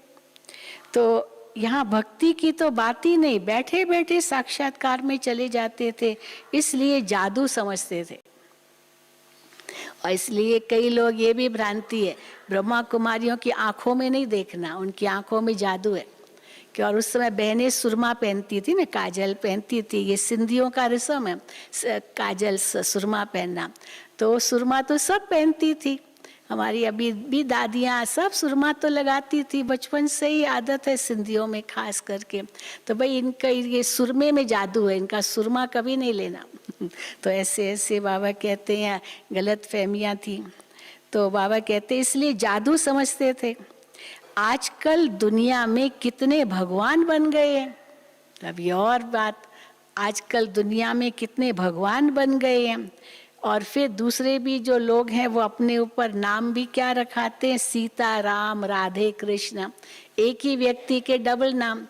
तो यहाँ भक्ति की तो बात ही नहीं, बैठे बैठे साक्षात्कार में चले जाते थे, इसलिए जादू समझते थे। और इसलिए कई लोग, ये भी भ्रांति है, ब्रह्मा कुमारियों की आंखों में नहीं देखना, उनकी आंखों में जादू है। कि और उस समय बहनें सुरमा पहनती थी ना, काजल पहनती थी, ये सिंधियों का रस्म है काजल सुरमा पहनना। तो सुरमा तो सब पहनती थी, हमारी अभी भी दादियाँ सब सुरमा तो लगाती थी, बचपन से ही आदत है सिंधियों में खास करके। तो भाई इनका ये सुरमे में जादू है, इनका सुरमा कभी नहीं लेना। तो ऐसे ऐसे बाबा कहते हैं गलत फहमियाँ थी। तो बाबा कहते इसलिए जादू समझते थे। आजकल दुनिया में कितने भगवान बन गए हैं, अब ये और बात, आजकल दुनिया में कितने भगवान बन गए हैं। और फिर दूसरे भी जो लोग हैं वो अपने ऊपर नाम भी क्या रखाते हैं, सीता राम राधे कृष्ण, एक ही व्यक्ति के डबल नाम,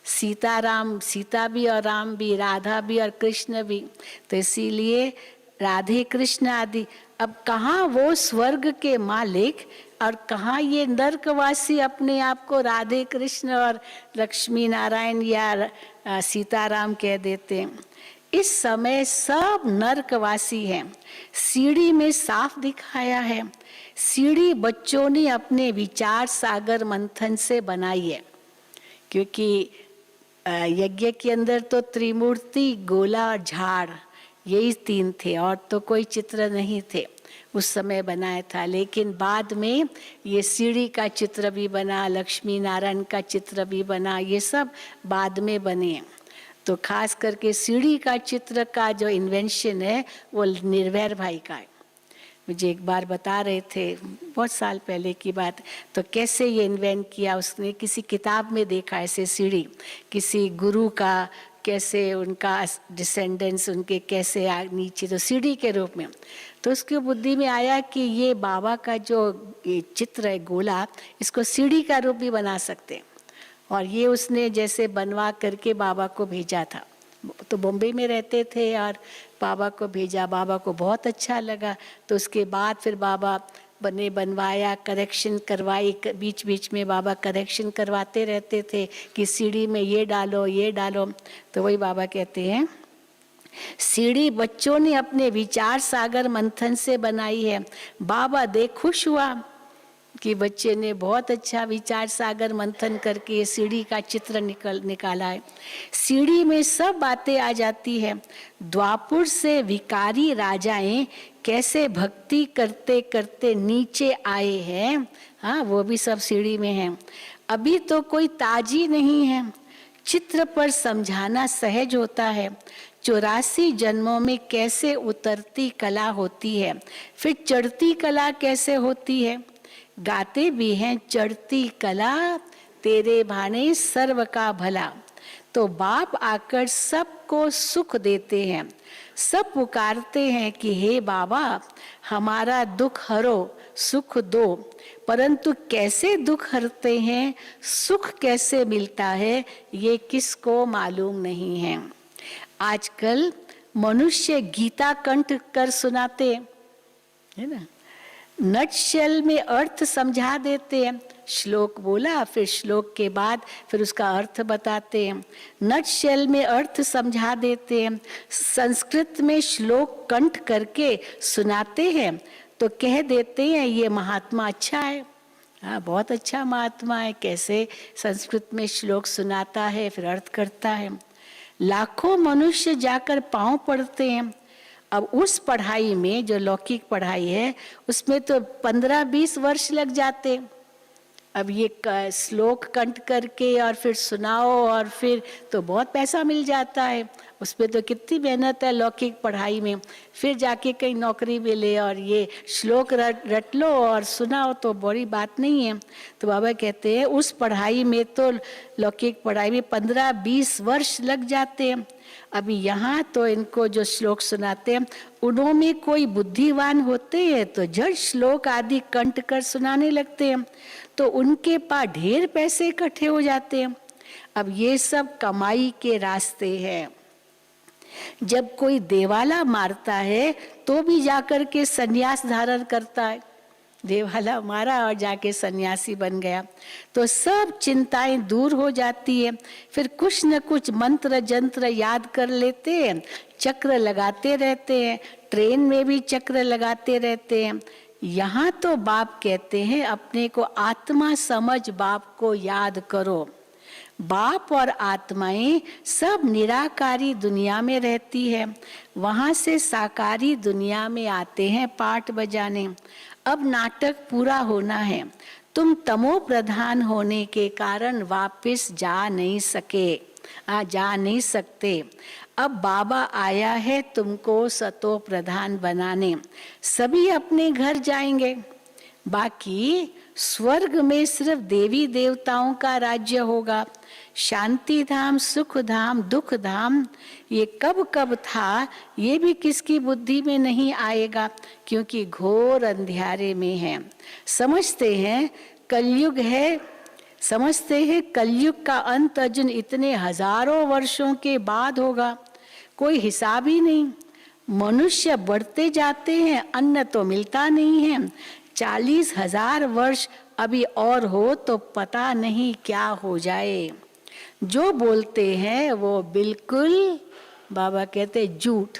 सीता राम, सीता भी और राम भी, राधा भी और कृष्ण भी। तो इसीलिए राधे कृष्ण आदि। अब कहाँ वो स्वर्ग के मालिक और कहाँ ये नरकवासी अपने आप को राधे कृष्ण और लक्ष्मी नारायण या सीताराम कह देते हैं। इस समय सब नरकवासी हैं। सीढ़ी में साफ दिखाया है, सीढ़ी बच्चों ने अपने विचार सागर मंथन से बनाई है, क्योंकि यज्ञ के अंदर तो त्रिमूर्ति, गोला और झाड़, यही 3 थे और तो कोई चित्र नहीं थे उस समय बनाया था। लेकिन बाद में ये सीढ़ी का चित्र भी बना, लक्ष्मी नारायण का चित्र भी बना, ये सब बाद में बने। तो खास करके सीढ़ी का चित्र का जो इन्वेंशन है वो निर्भय भाई का है। मुझे एक बार बता रहे थे, बहुत साल पहले की बात, तो कैसे ये इन्वेंट किया उसने, किसी किताब में देखा ऐसे सीढ़ी, किसी गुरु का कैसे उनका डिसेंडेंट्स उनके कैसे नीचे, तो सीढ़ी के रूप में। तो उसकी बुद्धि में आया कि ये बाबा का जो ये चित्र है गोला, इसको सीढ़ी का रूप भी बना सकते हैं। और ये उसने जैसे बनवा करके बाबा को भेजा था। तो बॉम्बे में रहते थे और बाबा को भेजा, बाबा को बहुत अच्छा लगा। तो उसके बाद फिर बाबा बनवाया, करेक्शन करवाई, बीच बीच में बाबा करेक्शन करवाते रहते थे कि सीढ़ी में ये डालो ये डालो। तो वही बाबा कहते हैं सीढ़ी बच्चों ने अपने विचार सागर मंथन से बनाई है। बाबा देख खुश हुआ कि बच्चे ने बहुत अच्छा विचार सागर मंथन करके ये सीढ़ी का चित्र निकाला है। सीढ़ी में सब बातें आ जाती है। द्वापुर से भिखारी राजाएं कैसे भक्ति करते करते नीचे आए हैं, हाँ वो भी सब सीढ़ी में है। अभी तो कोई ताजी नहीं है, चित्र पर समझाना सहज होता है। 84 जन्मों में कैसे उतरती कला होती है, फिर चढ़ती कला कैसे होती है। गाते भी हैं चढ़ती कला तेरे भाने सर्व का भला। तो बाप आकर सबको सुख देते हैं, सब पुकारते हैं कि हे बाबा हमारा दुख हरो सुख दो, परंतु कैसे दुख हरते हैं, सुख कैसे मिलता है, ये किसको मालूम नहीं है। आजकल मनुष्य गीता कंठ कर सुनाते है ना, नटशेल में अर्थ समझा देते हैं। श्लोक बोला, फिर श्लोक के बाद फिर उसका अर्थ बताते हैं। नटशेल में अर्थ समझा देते हैं। संस्कृत में श्लोक कंठ करके सुनाते हैं तो कह देते हैं ये महात्मा अच्छा है, हाँ बहुत अच्छा महात्मा है, कैसे संस्कृत में श्लोक सुनाता है फिर अर्थ करता है। लाखों मनुष्य जाकर पांव पड़ते हैं। अब उस पढ़ाई में जो लौकिक पढ़ाई है उसमें तो 15-20 वर्ष लग जाते। अब ये श्लोक कंठ करके और फिर सुनाओ और फिर तो बहुत पैसा मिल जाता है। उसमें तो कितनी मेहनत है लौकिक पढ़ाई में, फिर जाके कहीं नौकरी मिले और ये श्लोक रट लो और सुनाओ तो बड़ी बात नहीं है। तो बाबा कहते हैं उस पढ़ाई में तो लौकिक पढ़ाई में 15-20 वर्ष लग जाते हैं। अभी यहाँ तो इनको जो श्लोक सुनाते हैं उन्होंने कोई बुद्धिवान होते हैं तो जड़ श्लोक आदि कंठ कर सुनाने लगते हैं, तो उनके पास ढेर पैसे इकट्ठे हो जाते हैं। अब ये सब कमाई के रास्ते हैं। जब कोई देवाला मारता है तो भी जाकर के सन्यास धारण करता है, देवाला मारा और जाके सन्यासी बन गया, तो सब चिंताएं दूर हो जाती है। फिर कुछ न कुछ मंत्र जंत्र याद कर लेते हैं, चक्र लगाते रहते हैं, ट्रेन में भी चक्र लगाते रहते हैं। यहाँ तो बाप कहते हैं अपने को आत्मा समझ बाप को याद करो। बाप और आत्माएं सब निराकारी दुनिया में रहती है, वहां से साकारी दुनिया में आते हैं पाठ बजाने। अब नाटक पूरा होना है, तुम तमो प्रधान होने के कारण वापस जा नहीं सकते। अब बाबा आया है तुमको सतो प्रधान बनाने, सभी अपने घर जाएंगे। बाकी स्वर्ग में सिर्फ देवी देवताओं का राज्य होगा। शांति धाम, सुख धाम, दुख धाम ये कब कब था ये भी किसकी बुद्धि में नहीं आएगा, क्योंकि घोर अंधियारे में है। समझते हैं कलयुग है, समझते हैं कलयुग का अंत अर्जुन इतने हजारों वर्षों के बाद होगा, कोई हिसाब ही नहीं। मनुष्य बढ़ते जाते हैं, अन्न तो मिलता नहीं है। 40,000 वर्ष अभी और हो तो पता नहीं क्या हो जाए। जो बोलते हैं वो बिल्कुल बाबा कहते झूठ।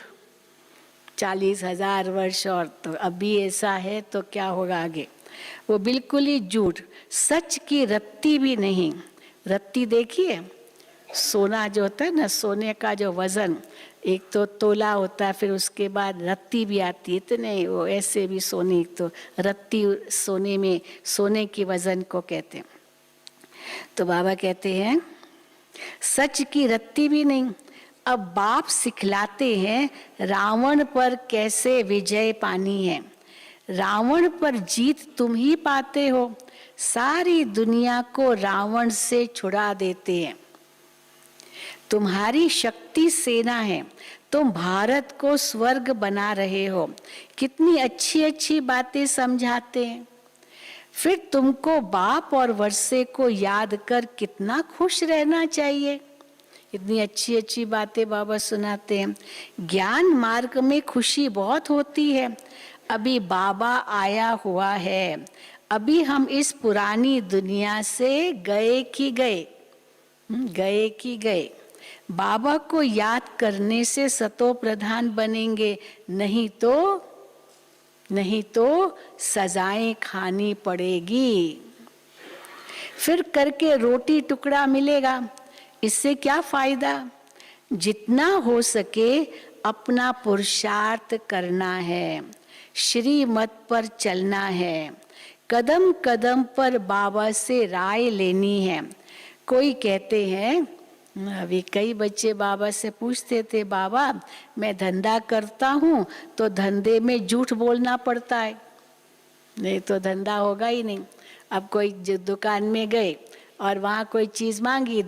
40,000 वर्ष और तो अभी ऐसा है तो क्या होगा आगे, वो बिल्कुल ही झूठ। सच की रत्ती भी नहीं। रत्ती देखिए, सोना जो होता है ना, सोने का जो वजन, एक तो तोला होता है, फिर उसके बाद रत्ती भी आती है, इतने वो ऐसे भी सोने, तो रत्ती सोने में, सोने की वजन को कहते हैं। तो बाबा कहते हैं सच की रत्ती भी नहीं। अब बाप सिखलाते हैं रावण पर कैसे विजय पानी है। रावण पर जीत तुम ही पाते हो, सारी दुनिया को रावण से छुड़ा देते हैं। तुम्हारी शक्ति सेना है, तुम भारत को स्वर्ग बना रहे हो। कितनी अच्छी अच्छी बातें समझाते हैं। फिर तुमको बाप और वर्षे को याद कर कितना खुश रहना चाहिए। इतनी अच्छी अच्छी बातें बाबा सुनाते हैं। ज्ञान मार्ग में खुशी बहुत होती है। अभी बाबा आया हुआ है, अभी हम इस पुरानी दुनिया से गए कि गए। बाबा को याद करने से सतो प्रधान बनेंगे, नहीं तो नहीं तो सजाएं खानी पड़ेगी। फिर करके रोटी टुकड़ा मिलेगा, इससे क्या फायदा। जितना हो सके अपना पुरुषार्थ करना है, श्रीमत पर चलना है, कदम कदम पर बाबा से राय लेनी है। कोई कहते हैं, अभी कई बच्चे बाबा से पूछते थे, बाबा मैं धंधा करता हूँ तो धंधे में झूठ बोलना पड़ता है, नहीं तो धंधा होगा ही नहीं। अब कोई दुकान में गए और वहाँ कोई चीज़ मांगी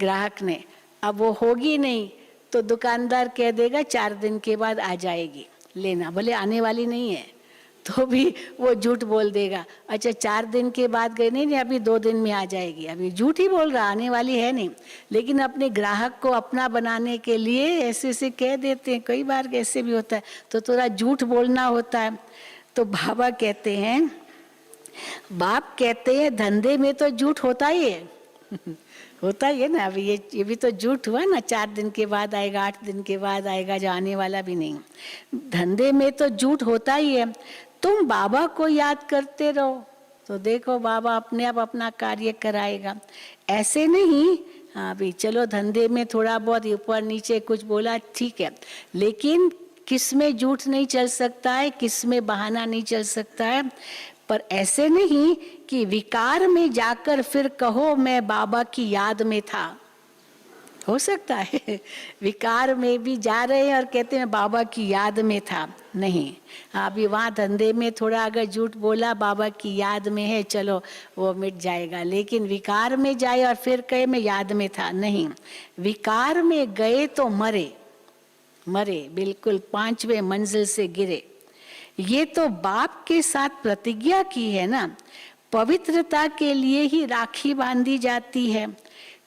ग्राहक ने, अब वो होगी नहीं तो दुकानदार कह देगा 4 दिन के बाद आ जाएगी लेना, भले आने वाली नहीं है तो भी वो झूठ बोल देगा। अच्छा 4 दिन के बाद गए, नहीं नहीं अभी 2 दिन में आ जाएगी, अभी झूठ ही बोल रहा, आने वाली है नहीं। लेकिन अपने ग्राहक को अपना बनाने के लिए ऐसे ऐसे कह देते हैं, कई बार ऐसे भी होता है, तो थोड़ा झूठ बोलना होता है। तो बाबा कहते हैं, बाप कहते हैं धंधे में तो झूठ होता ही है होता ही है ना। अभी ये भी तो झूठ हुआ ना, 4 दिन के बाद आएगा, 8 दिन के बाद आएगा, जो आने वाला भी नहीं। धंधे में तो झूठ होता ही है। तुम बाबा को याद करते रहो तो देखो बाबा अपने आप अपना कार्य कराएगा। ऐसे नहीं, हाँ भी चलो धंधे में थोड़ा बहुत ऊपर नीचे कुछ बोला ठीक है, लेकिन किस में झूठ नहीं चल सकता है, किस में बहाना नहीं चल सकता है। पर ऐसे नहीं कि विकार में जाकर फिर कहो मैं बाबा की याद में था, हो सकता है विकार में भी जा रहे हैं और कहते हैं बाबा की याद में था, नहीं। अभी वहाँ धंधे में थोड़ा अगर झूठ बोला बाबा की याद में है, चलो वो मिट जाएगा। लेकिन विकार में जाए और फिर कहे मैं याद में था, नहीं। विकार में गए तो मरे, बिल्कुल 5वें मंजिल से गिरे। ये तो बाप के साथ प्रतिज्ञा की है ना। पवित्रता के लिए ही राखी बांधी जाती है,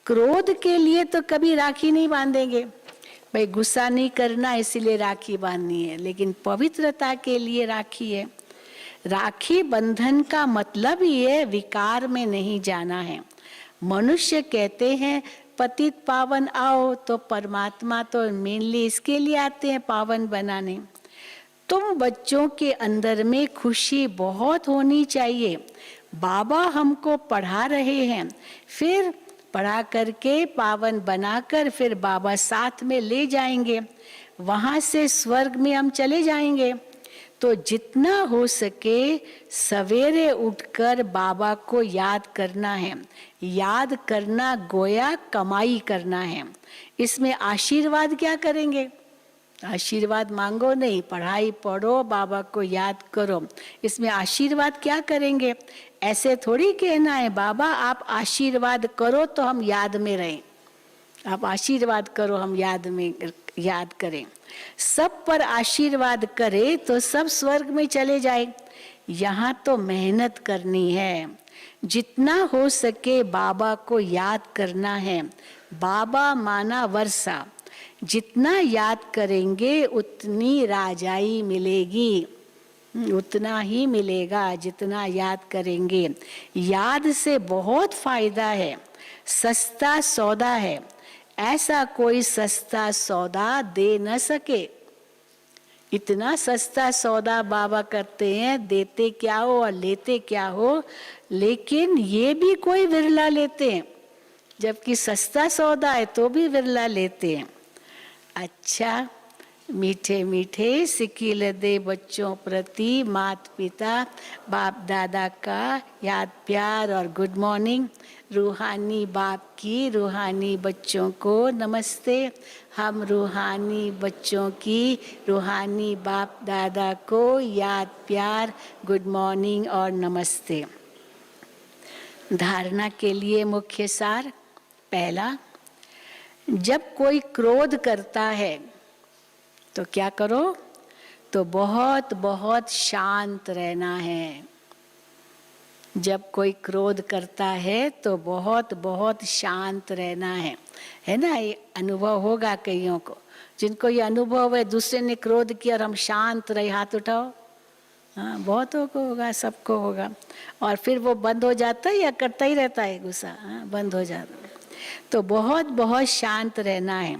क्रोध के लिए तो कभी राखी नहीं बांधेंगे। भाई गुस्सा नहीं करना इसीलिए राखी बांधनी है, लेकिन पवित्रता के लिए राखी है। राखी बंधन का मतलब ही है विकार में नहीं जाना है। मनुष्य कहते हैं पतित पावन आओ, तो परमात्मा तो मेनली इसके लिए आते हैं पावन बनाने। तुम बच्चों के अंदर में खुशी बहुत होनी चाहिए। बाबा हमको पढ़ा रहे हैं, फिर पढ़ा करके पावन बनाकर फिर बाबा साथ में ले जाएंगे, वहां से स्वर्ग में हम चले जाएंगे। तो जितना हो सके सवेरे उठकर बाबा को याद करना है। याद करना गोया कमाई करना है। इसमें आशीर्वाद क्या करेंगे? आशीर्वाद मांगो नहीं, पढ़ाई पढ़ो, बाबा को याद करो। इसमें आशीर्वाद क्या करेंगे? ऐसे थोड़ी कहना है बाबा आप आशीर्वाद करो तो हम याद में रहें, आप आशीर्वाद करो हम याद करें। सब पर आशीर्वाद करे तो सब स्वर्ग में चले जाए। यहाँ तो मेहनत करनी है, जितना हो सके बाबा को याद करना है। बाबा माना वर्षा, जितना याद करेंगे उतनी राजाई मिलेगी, उतना ही मिलेगा जितना याद करेंगे। याद से बहुत फायदा है, सस्ता सौदा है, ऐसा कोई सस्ता सौदा दे न सके। इतना सस्ता सौदा बाबा करते हैं, देते क्या हो और लेते क्या हो, लेकिन ये भी कोई विरला लेते हैं, जबकि सस्ता सौदा है तो भी विरला लेते हैं। अच्छा, मीठे मीठे सिकील दे बच्चों प्रति माता पिता बाप दादा का याद प्यार और गुड मॉर्निंग। रूहानी बाप की रूहानी बच्चों को नमस्ते। हम रूहानी बच्चों की रूहानी बाप दादा को याद प्यार गुड मॉर्निंग और नमस्ते। धारणा के लिए मुख्य सार। पहला, जब कोई क्रोध करता है तो क्या करो? तो बहुत बहुत शांत रहना है। जब कोई क्रोध करता है तो बहुत बहुत शांत रहना है ना। ये अनुभव होगा कईयों को, जिनको ये अनुभव है दूसरे ने क्रोध किया और हम शांत रहे, हाथ उठाओ। हाँ, बहुतों को होगा, सबको होगा। और फिर वो बंद हो जाता है या करता ही रहता है गुस्सा? हाँ, बंद हो जाता है। तो बहुत बहुत शांत रहना है।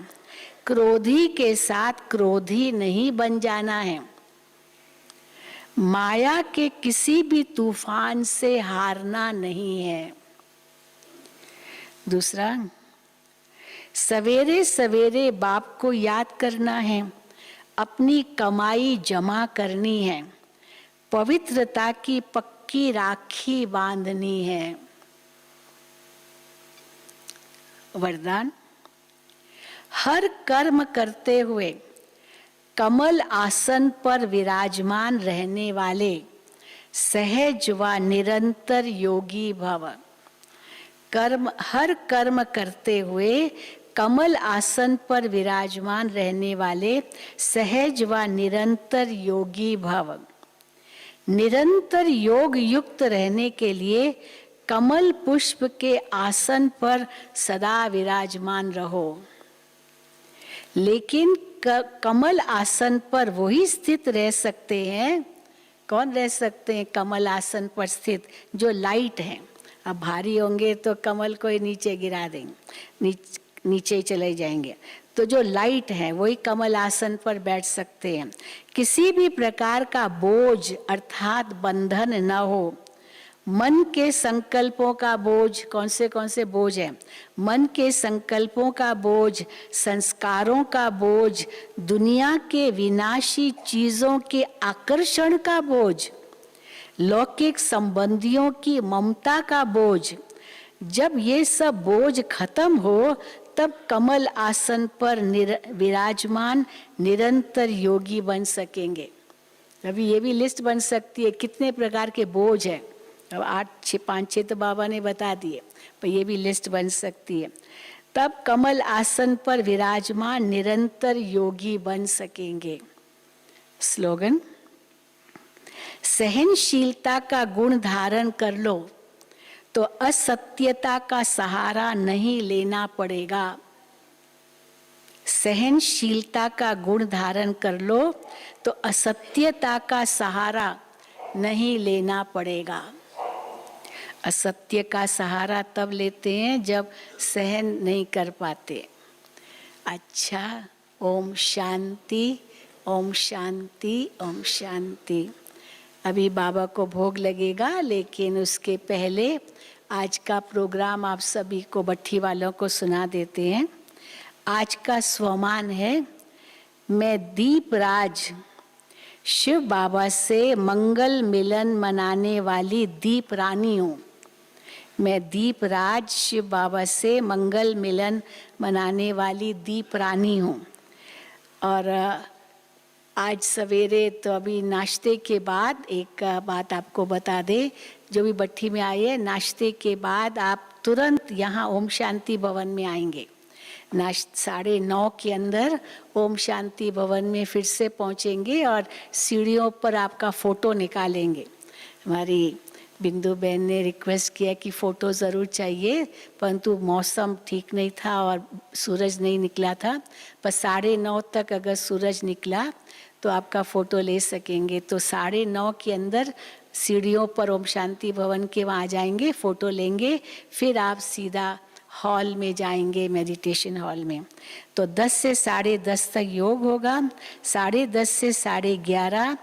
क्रोधी के साथ क्रोधी नहीं बन जाना है। माया के किसी भी तूफान से हारना नहीं है। दूसरा, सवेरे सवेरे बाप को याद करना है, अपनी कमाई जमा करनी है, पवित्रता की पक्की राखी बांधनी है। वरदान, हर कर्म करते हुए कमल आसन पर विराजमान रहने वाले सहज व निरंतर योगी भव। हर कर्म करते हुए कमल आसन पर विराजमान रहने वाले सहज व निरंतर योगी भव। निरंतर योग युक्त रहने के लिए कमल पुष्प के आसन पर सदा विराजमान रहो। लेकिन कमल आसन पर वही स्थित रह सकते हैं। कौन रह सकते हैं कमल आसन पर स्थित? जो लाइट हैं। अब भारी होंगे तो कमल को ही नीचे गिरा देंगे, नीचे ही चले जाएंगे। तो जो लाइट है वही कमल आसन पर बैठ सकते हैं। किसी भी प्रकार का बोझ अर्थात बंधन न हो। मन के संकल्पों का बोझ, कौन से बोझ है? मन के संकल्पों का बोझ, संस्कारों का बोझ, दुनिया के विनाशी चीजों के आकर्षण का बोझ, लौकिक संबंधियों की ममता का बोझ। जब ये सब बोझ खत्म हो तब कमल आसन पर विराजमान निरंतर योगी बन सकेंगे। अभी ये भी लिस्ट बन सकती है कितने प्रकार के बोझ है। अब 5-6 तो बाबा ने बता दिए, पर ये भी लिस्ट बन सकती है। तब कमल आसन पर विराजमान निरंतर योगी बन सकेंगे। स्लोगन, सहनशीलता का गुण धारण कर लो तो असत्यता का सहारा नहीं लेना पड़ेगा। सहनशीलता का गुण धारण कर लो तो असत्यता का सहारा नहीं लेना पड़ेगा। असत्य का सहारा तब लेते हैं जब सहन नहीं कर पाते। अच्छा, ओम शांति, ओम शांति, ओम शांति। अभी बाबा को भोग लगेगा, लेकिन उसके पहले आज का प्रोग्राम आप सभी को, भट्ठी वालों को सुना देते हैं। आज का स्वमान है, मैं दीपराज शिव बाबा से मंगल मिलन मनाने वाली दीप रानी हूँ। मैं दीपराज शिव बाबा से मंगल मिलन मनाने वाली दीप रानी हूँ। और आज सवेरे तो अभी नाश्ते के बाद एक बात आपको बता दे, जो भी भट्ठी में आए हैं, नाश्ते के बाद आप तुरंत यहाँ ओम शांति भवन में आएंगे। 9:30 के अंदर ओम शांति भवन में फिर से पहुँचेंगे और सीढ़ियों पर आपका फ़ोटो निकालेंगे। हमारी बिंदु बहन ने रिक्वेस्ट किया कि फ़ोटो ज़रूर चाहिए, परंतु मौसम ठीक नहीं था और सूरज नहीं निकला था। पर 9:30 तक अगर सूरज निकला तो आपका फ़ोटो ले सकेंगे। तो 9:30 के अंदर सीढ़ियों पर ओम शांति भवन के वहाँ जाएंगे, फ़ोटो लेंगे, फिर आप सीधा हॉल में जाएंगे, मेडिटेशन हॉल में। तो 10 से 10:30 तक योग होगा। 10:30 से 11:30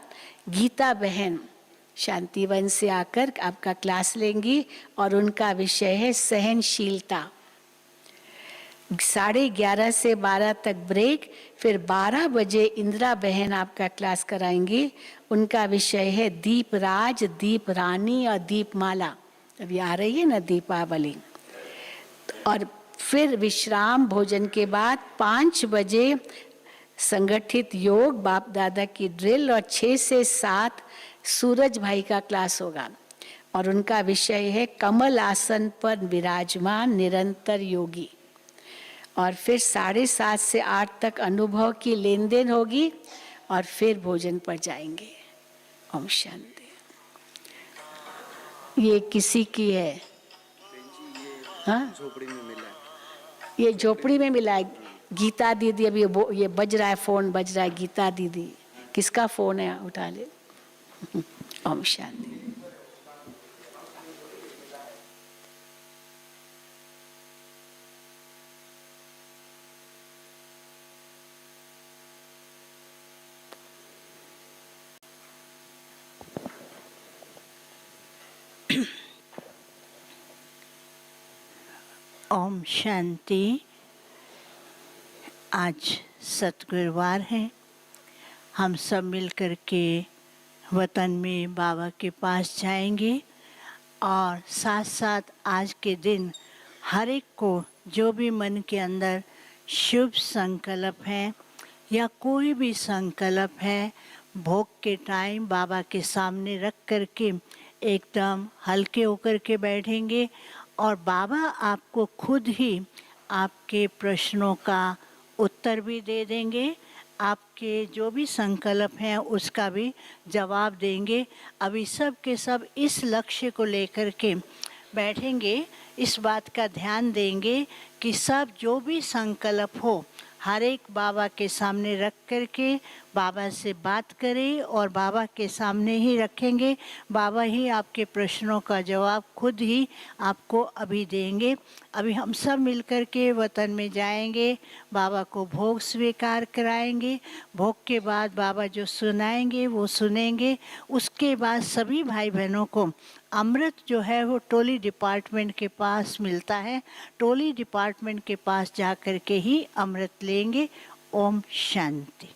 गीता बहन शांतिवन से आकर आपका क्लास लेंगी और उनका विषय है सहनशीलता। 11:30 से 12 तक ब्रेक, फिर 12 बजे इंदिरा बहन आपका क्लास कराएंगी। उनका विषय है दीपराज, दीप रानी और दीपमाला। अभी आ रही है ना दीपावली। और फिर विश्राम भोजन के बाद 5 बजे संगठित योग बाप दादा की ड्रिल और 6 से 7 सूरज भाई का क्लास होगा और उनका विषय है कमल आसन पर विराजमान निरंतर योगी। और फिर 7:30 से 8 तक अनुभव की लेन देन होगी और फिर भोजन पर जाएंगे। ओम शांति। ये किसी की है? हाँ, झोपड़ी में मिला है। ये झोपड़ी में मिला है। गीता दीदी, अभी ये बज रहा है, फोन बज रहा है। गीता दीदी, किसका फोन है? उठा ले। ओम शांति। ओम शांति। आज सतगुरुवार है। हम सब मिलकर के वतन में बाबा के पास जाएंगे और साथ साथ आज के दिन हर एक को जो भी मन के अंदर शुभ संकल्प है या कोई भी संकल्प है, भोग के टाइम बाबा के सामने रख कर के एकदम हल्के होकर के बैठेंगे और बाबा आपको खुद ही आपके प्रश्नों का उत्तर भी दे देंगे, आपके जो भी संकल्प हैं उसका भी जवाब देंगे। अभी सब के सब इस लक्ष्य को लेकर के बैठेंगे, इस बात का ध्यान देंगे कि सब जो भी संकल्प हो हर एक बाबा के सामने रख कर के बाबा से बात करें और बाबा के सामने ही रखेंगे। बाबा ही आपके प्रश्नों का जवाब खुद ही आपको अभी देंगे। अभी हम सब मिलकर के वतन में जाएंगे, बाबा को भोग स्वीकार कराएंगे। भोग के बाद बाबा जो सुनाएंगे वो सुनेंगे। उसके बाद सभी भाई बहनों को अमृत जो है वो टोली डिपार्टमेंट के पास मिलता है। टोली डिपार्टमेंट के पास जा कर के ही अमृत लेंगे। ओम शांति।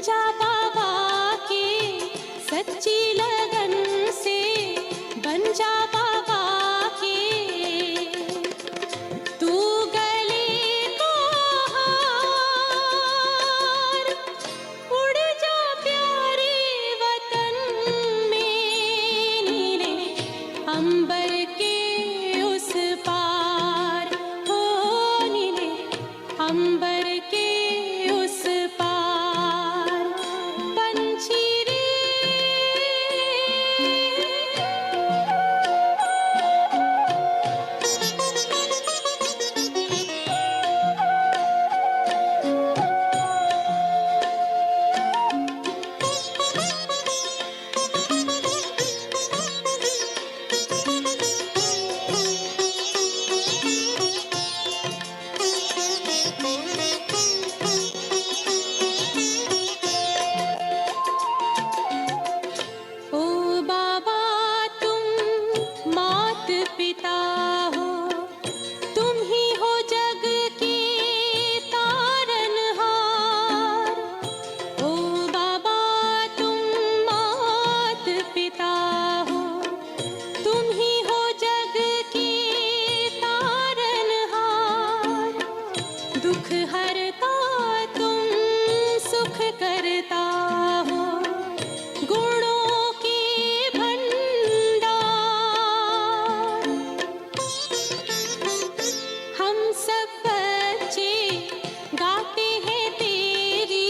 जा बाबा के सच्ची लगन से, बन जा बाबा के तू गले को हार, उड़ जा प्यारे वतन में, नीले अंबर के उस पार, हो नीले अंबर के उस पार। पंछी रे ओ बाबा तुम मात पिता हो, तुम ही हो जग के तारनहार। ओ बाबा तुम मात पिता हो, तुम ही हो जग के तारनहार। दुख हरता तुम सुख करता हो, गुणों के भंडार। हम सब बच्चे गाते हैं तेरी,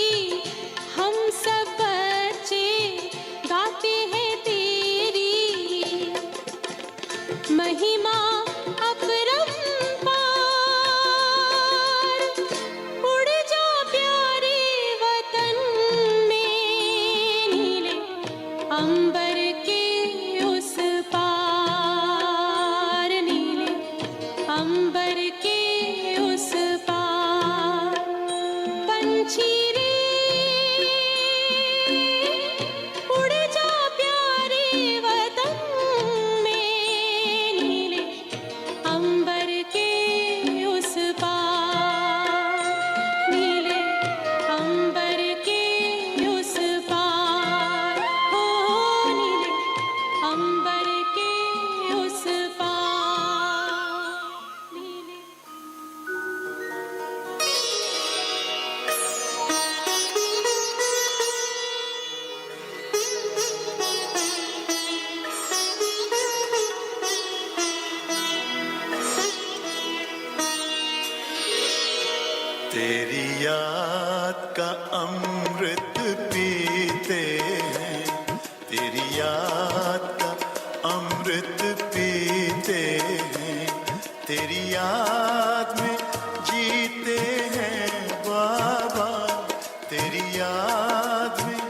हम सब बच्चे गाते हैं तेरी महिमा अपरंपार। उड़ जा प्यारे वतन में, नीले अंबर के उस पार, नीले अंबर के उस पार। पंछी रे उड़ जा प्यारे वतन में, नीले अंबर के उस पार, नीले अंबर के उस पार, हो नीले अंबर के उस पार, नीले। तेरी याद का अमृत पीते हैं, तेरी याद का अमृत पीते हैं, तेरी याद में जीते हैं बाबा, तेरी याद में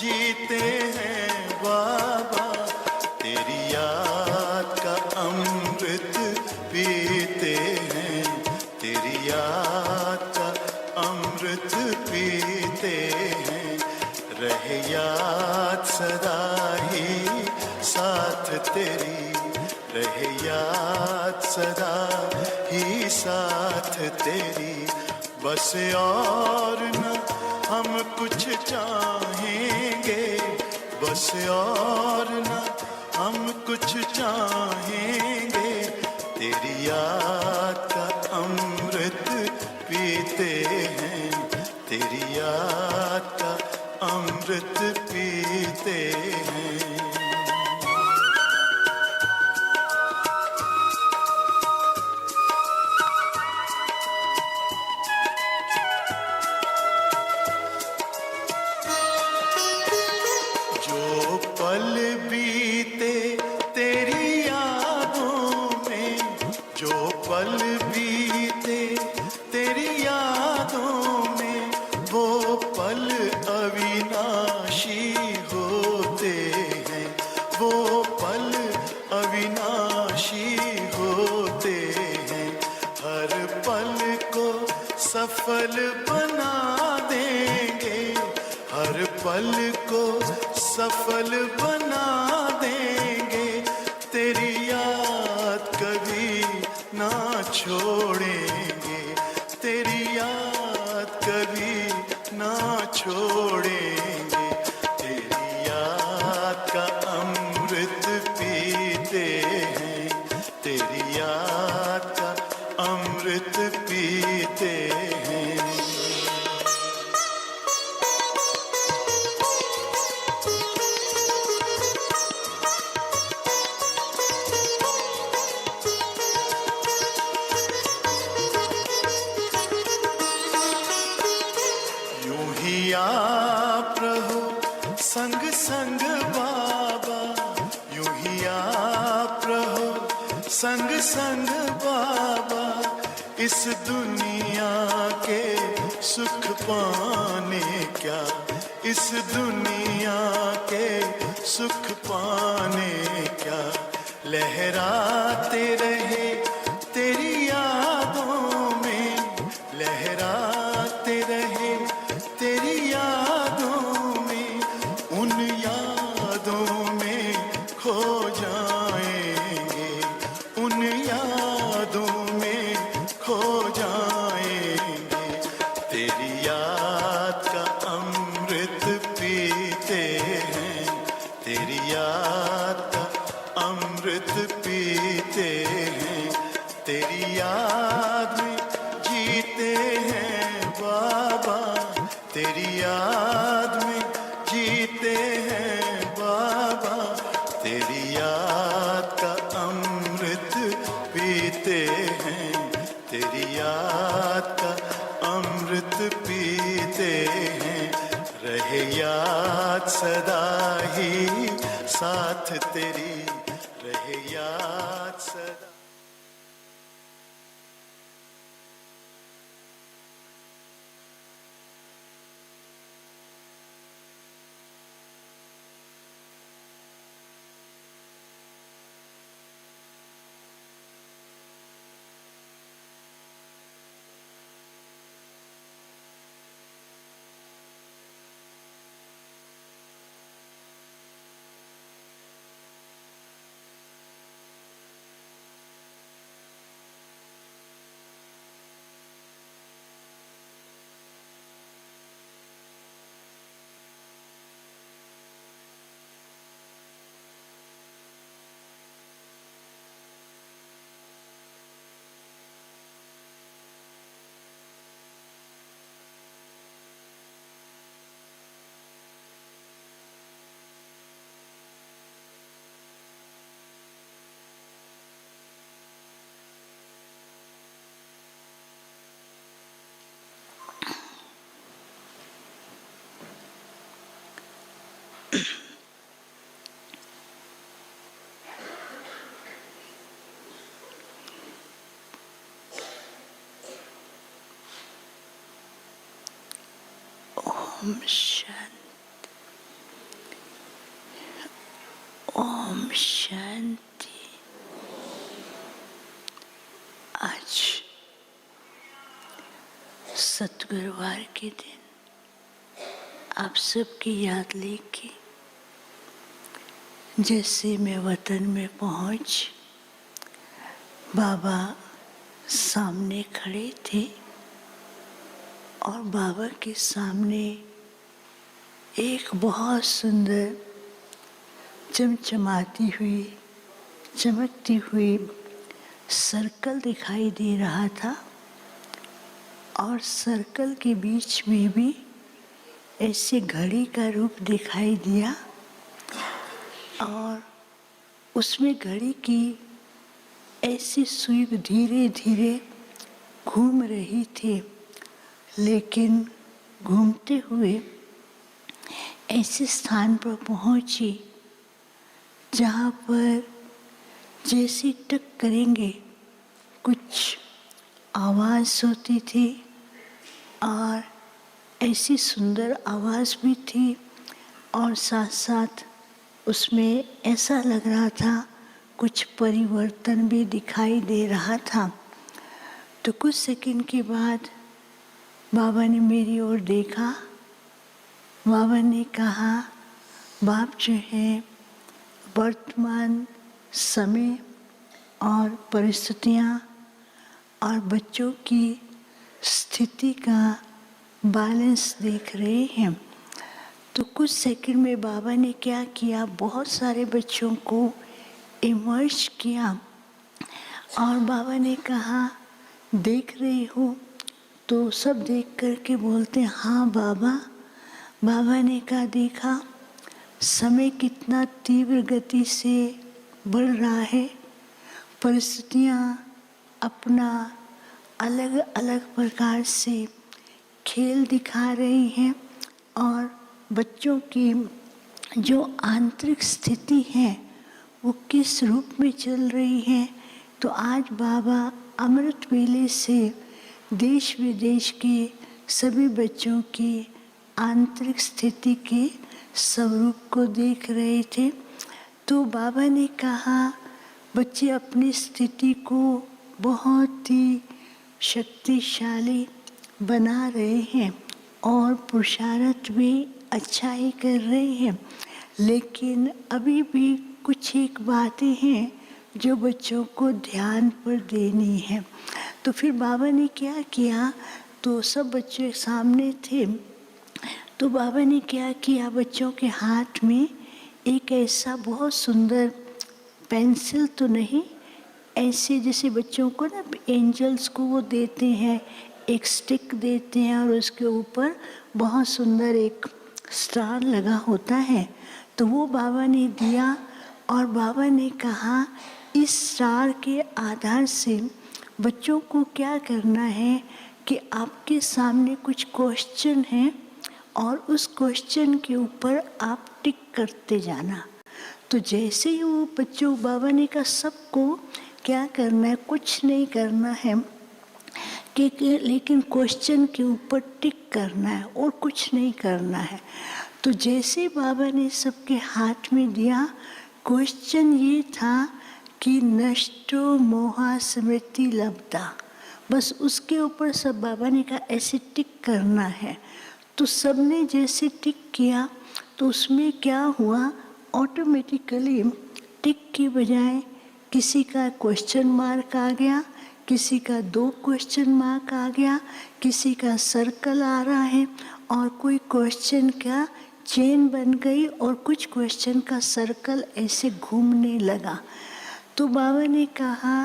जीते हैं बाबा, तेरी याद का अमृत पीते हैं, तेरी याद का अमृत पीते हैं। रहे याद सदा ही साथ तेरी, रहे याद सदा ही साथ तेरी। बस और न हम कुछ चाहेंगे, बस और न हम कुछ चाहेंगे, तेरी याद का अमृत पीते हैं, तेरी याद का अमृत पीते हैं। जो पल बीते तेरी यादों में, जो पल बीते तेरी यादों में, वो पल अविनाशी होते हैं, वो पल अविनाशी होते हैं। हर पल को सफल बना देंगे, हर पल को सफल बना देंगे, तेरी याद कभी ना छोड़ेंगे, तेरी याद कभी ना छोड़ेंगे, तेरी याद का अमृत पीते हैं, तेरी याद का अमृत पीते हैं। यूं ही आप रहो संग संग बाबा, यूं ही आप रहो संग संग बाबा, इस दुनिया के सुख पाने क्या, इस दुनिया के सुख पाने क्या, लहराते रहे तेरी यादों में, लहराते रहे तेरी यादों में, उन यादों में खो जाएंगे, उन यादों में खो जाएंगे, तेरी याद का अमृत पीते हैं, तेरी याद का अमृत पीते हैं, तेरी याद में जीते हैं बाबा, तेरी याद में जीते हैं बाबा, तेरी याद का अमृत पीते हैं, तेरी याद का अमृत पीते हैं, रहे याद सदा ही साथ तेरी, रहे याद सदा। ओम शांति, ओम शांति। आज सतगुरुवार के दिन आप सबकी याद लेके जैसे मैं वतन में पहुंच, बाबा सामने खड़े थे और बाबा के सामने एक बहुत सुंदर चमचमाती हुई, चमकती हुई सर्कल दिखाई दे रहा था और सर्कल के बीच में भी ऐसे घड़ी का रूप दिखाई दिया और उसमें घड़ी की ऐसी सुई धीरे धीरे घूम रही थी, लेकिन घूमते हुए ऐसे स्थान पर पहुंची जहाँ पर जैसे टक करेंगे कुछ आवाज़ होती थी और ऐसी सुंदर आवाज़ भी थी और साथ साथ उसमें ऐसा लग रहा था कुछ परिवर्तन भी दिखाई दे रहा था। तो कुछ सेकंड के बाद बाबा ने मेरी ओर देखा, बाबा ने कहा, बाप जो है वर्तमान समय और परिस्थितियाँ और बच्चों की स्थिति का बैलेंस देख रहे हैं। तो कुछ सेकंड में बाबा ने क्या किया, बहुत सारे बच्चों को इमर्ज किया और बाबा ने कहा देख रहे हो? तो सब देख कर के बोलते हाँ बाबा। बाबा ने कहा देखा समय कितना तीव्र गति से बढ़ रहा है, परिस्थितियाँ अपना अलग अलग प्रकार से खेल दिखा रही हैं और बच्चों की जो आंतरिक स्थिति है वो किस रूप में चल रही है। तो आज बाबा अमृत वेले से देश विदेश के सभी बच्चों की आंतरिक स्थिति के स्वरूप को देख रहे थे। तो बाबा ने कहा बच्चे अपनी स्थिति को बहुत ही शक्तिशाली बना रहे हैं और पुरुषार्थ भी अच्छा ही कर रहे हैं, लेकिन अभी भी कुछ एक बातें हैं जो बच्चों को ध्यान पर देनी है। तो फिर बाबा ने क्या किया, तो सब बच्चे सामने थे, तो बाबा ने क्या किया, बच्चों के हाथ में एक ऐसा बहुत सुंदर पेंसिल तो नहीं, ऐसे जैसे बच्चों को ना एंजल्स को वो देते हैं, एक स्टिक देते हैं और उसके ऊपर बहुत सुंदर एक स्टार लगा होता है, तो वो बाबा ने दिया और बाबा ने कहा इस स्टार के आधार से बच्चों को क्या करना है कि आपके सामने कुछ क्वेश्चन है और उस क्वेश्चन के ऊपर आप टिक करते जाना। तो जैसे ही वो बच्चों, बाबा ने कहा सबको क्या करना है, कुछ नहीं करना है कि लेकिन क्वेश्चन के ऊपर टिक करना है और कुछ नहीं करना है। तो जैसे बाबा ने सबके हाथ में दिया, क्वेश्चन ये था कि नष्टो मोहा स्मृति लब्धा, बस उसके ऊपर सब बाबा ने कहा ऐसे टिक करना है। तो सबने जैसे टिक किया तो उसमें क्या हुआ, ऑटोमेटिकली टिक की बजाय किसी का क्वेश्चन मार्क आ गया, किसी का 2 क्वेश्चन मार्क आ गया, किसी का सर्कल आ रहा है और कोई क्वेश्चन का चेन बन गई और कुछ क्वेश्चन का सर्कल ऐसे घूमने लगा। तो बाबा ने कहा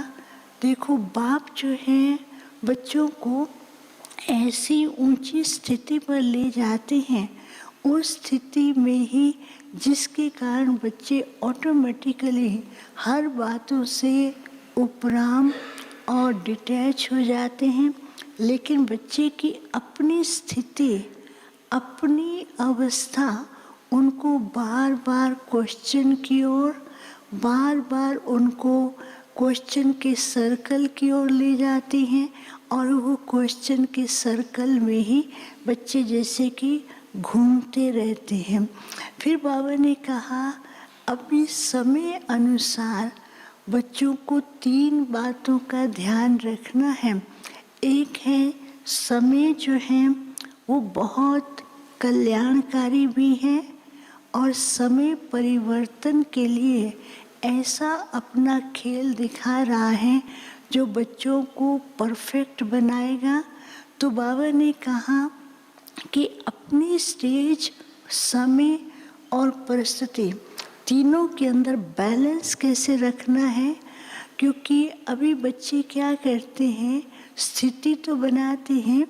देखो बाप जो है बच्चों को ऐसी ऊंची स्थिति पर ले जाते हैं, उस स्थिति में ही जिसके कारण बच्चे ऑटोमेटिकली हर बातों से उपराम और डिटैच हो जाते हैं। लेकिन बच्चे की अपनी स्थिति, अपनी अवस्था उनको बार बार क्वेश्चन की ओर, बार बार उनको क्वेश्चन के सर्कल की ओर ले जाती हैं और वो क्वेश्चन के सर्कल में ही बच्चे जैसे कि घूमते रहते हैं। फिर बाबा ने कहा अभी समय अनुसार बच्चों को 3 बातों का ध्यान रखना है। एक है समय जो है वो बहुत कल्याणकारी भी है और समय परिवर्तन के लिए ऐसा अपना खेल दिखा रहा है जो बच्चों को परफेक्ट बनाएगा। तो बाबा ने कहा कि अपनी स्टेज, समय और परिस्थिति तीनों के अंदर बैलेंस कैसे रखना है, क्योंकि अभी बच्चे क्या करते हैं, स्थिति तो बनाते हैं,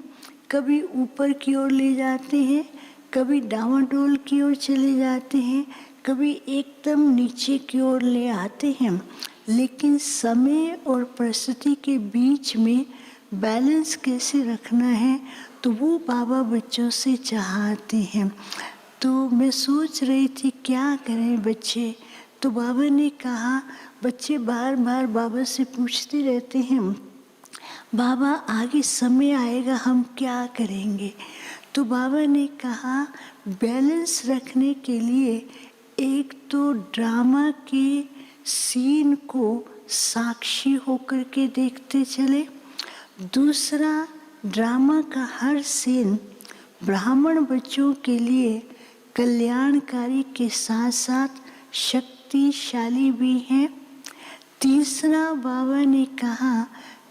कभी ऊपर की ओर ले जाते हैं, कभी डावाडोल की ओर चले जाते हैं, कभी एकदम नीचे की ओर ले आते हैं, लेकिन समय और परिस्थिति के बीच में बैलेंस कैसे रखना है तो वो बाबा बच्चों से चाहते हैं। तो मैं सोच रही थी क्या करें बच्चे, तो बाबा ने कहा बच्चे बार बार बाबा से पूछते रहते हैं बाबा आगे समय आएगा हम क्या करेंगे। तो बाबा ने कहा बैलेंस रखने के लिए एक तो ड्रामा के सीन को साक्षी होकर के देखते चले, दूसरा ड्रामा का हर सीन ब्राह्मण बच्चों के लिए कल्याणकारी के साथ साथ शक्तिशाली भी है, तीसरा बाबा ने कहा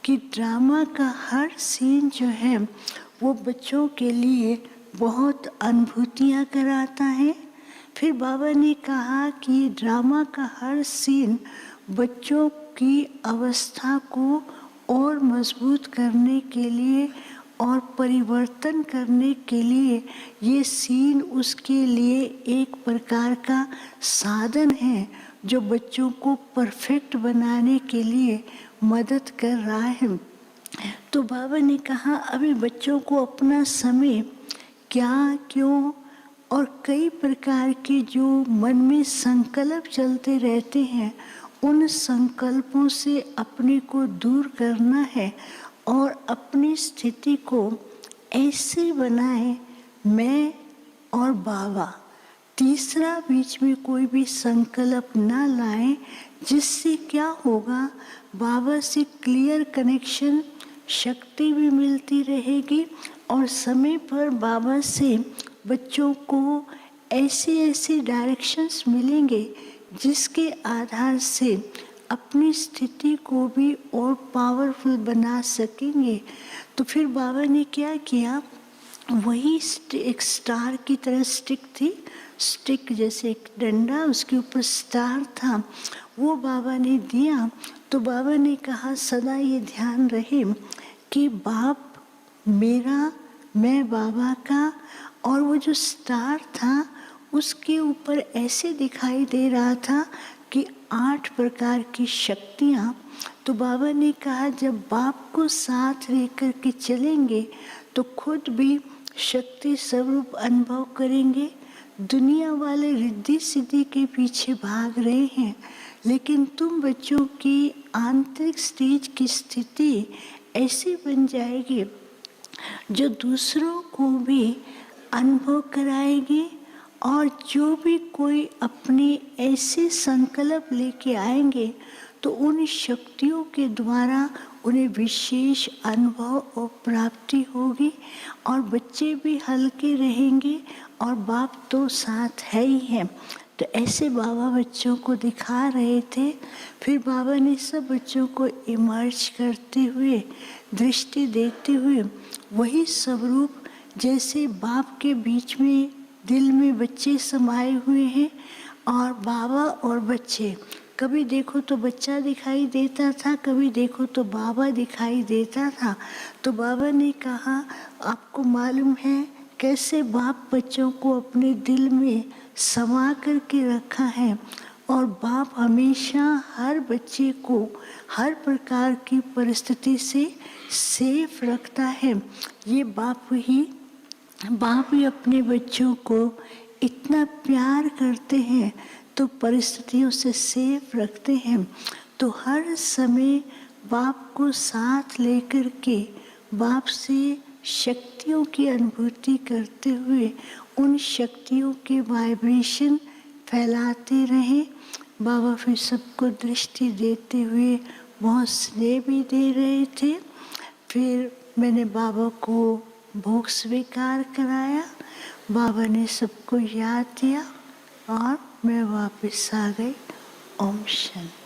कि ड्रामा का हर सीन जो है वो बच्चों के लिए बहुत अनुभूतियाँ कराता है। फिर बाबा ने कहा कि ड्रामा का हर सीन बच्चों की अवस्था को और मजबूत करने के लिए और परिवर्तन करने के लिए ये सीन उसके लिए एक प्रकार का साधन है जो बच्चों को परफेक्ट बनाने के लिए मदद कर रहा है। तो बाबा ने कहा अभी बच्चों को अपना समय क्या क्यों और कई प्रकार के जो मन में संकल्प चलते रहते हैं उन संकल्पों से अपने को दूर करना है और अपनी स्थिति को ऐसे बनाए मैं और बाबा, तीसरा बीच में कोई भी संकल्प ना लाएं, जिससे क्या होगा बाबा से क्लियर कनेक्शन, शक्ति भी मिलती रहेगी और समय पर बाबा से बच्चों को ऐसे ऐसे डायरेक्शंस मिलेंगे जिसके आधार से अपनी स्थिति को भी और पावरफुल बना सकेंगे। तो फिर बाबा ने क्या किया, वही एक स्टार की तरह स्टिक थी, स्टिक जैसे एक डंडा, उसके ऊपर स्टार था, वो बाबा ने दिया। तो बाबा ने कहा सदा ये ध्यान रहे कि बाप मेरा, मैं बाबा का, और वो जो स्टार था उसके ऊपर ऐसे दिखाई दे रहा था कि 8 प्रकार की शक्तियाँ। तो बाबा ने कहा जब बाप को साथ लेकर के चलेंगे तो खुद भी शक्ति स्वरूप अनुभव करेंगे। दुनिया वाले रिद्धि सिद्धि के पीछे भाग रहे हैं, लेकिन तुम बच्चों की आंतरिक स्टेज की स्थिति ऐसी बन जाएगी जो दूसरों को भी अनुभव कराएगी। और जो भी कोई अपने ऐसे संकल्प लेके आएंगे तो उन शक्तियों के द्वारा उन्हें विशेष अनुभव और प्राप्ति होगी और बच्चे भी हल्के रहेंगे और बाप तो साथ है ही है। तो ऐसे बाबा बच्चों को दिखा रहे थे। फिर बाबा ने सब बच्चों को इमर्ज करते हुए, दृष्टि देते हुए वही स्वरूप जैसे बाप के बीच में दिल में बच्चे समाये हुए हैं और बाबा और बच्चे, कभी देखो तो बच्चा दिखाई देता था, कभी देखो तो बाबा दिखाई देता था। तो बाबा ने कहा आपको मालूम है कैसे बाप बच्चों को अपने दिल में समा करके रखा है और बाप हमेशा हर बच्चे को हर प्रकार की परिस्थिति से सेफ रखता है। ये बाप ही अपने बच्चों को इतना प्यार करते हैं तो परिस्थितियों से सेफ रखते हैं। तो हर समय बाप को साथ लेकर के बाप से शक्तियों की अनुभूति करते हुए उन शक्तियों के वाइब्रेशन फैलाते रहें। बाबा फिर सबको दृष्टि देते हुए बहुत स्नेह भी दे रहे थे। फिर मैंने बाबा को भोग स्वीकार कराया, बाबा ने सबको याद दिया और मैं वापस आ गई। ओम शांति।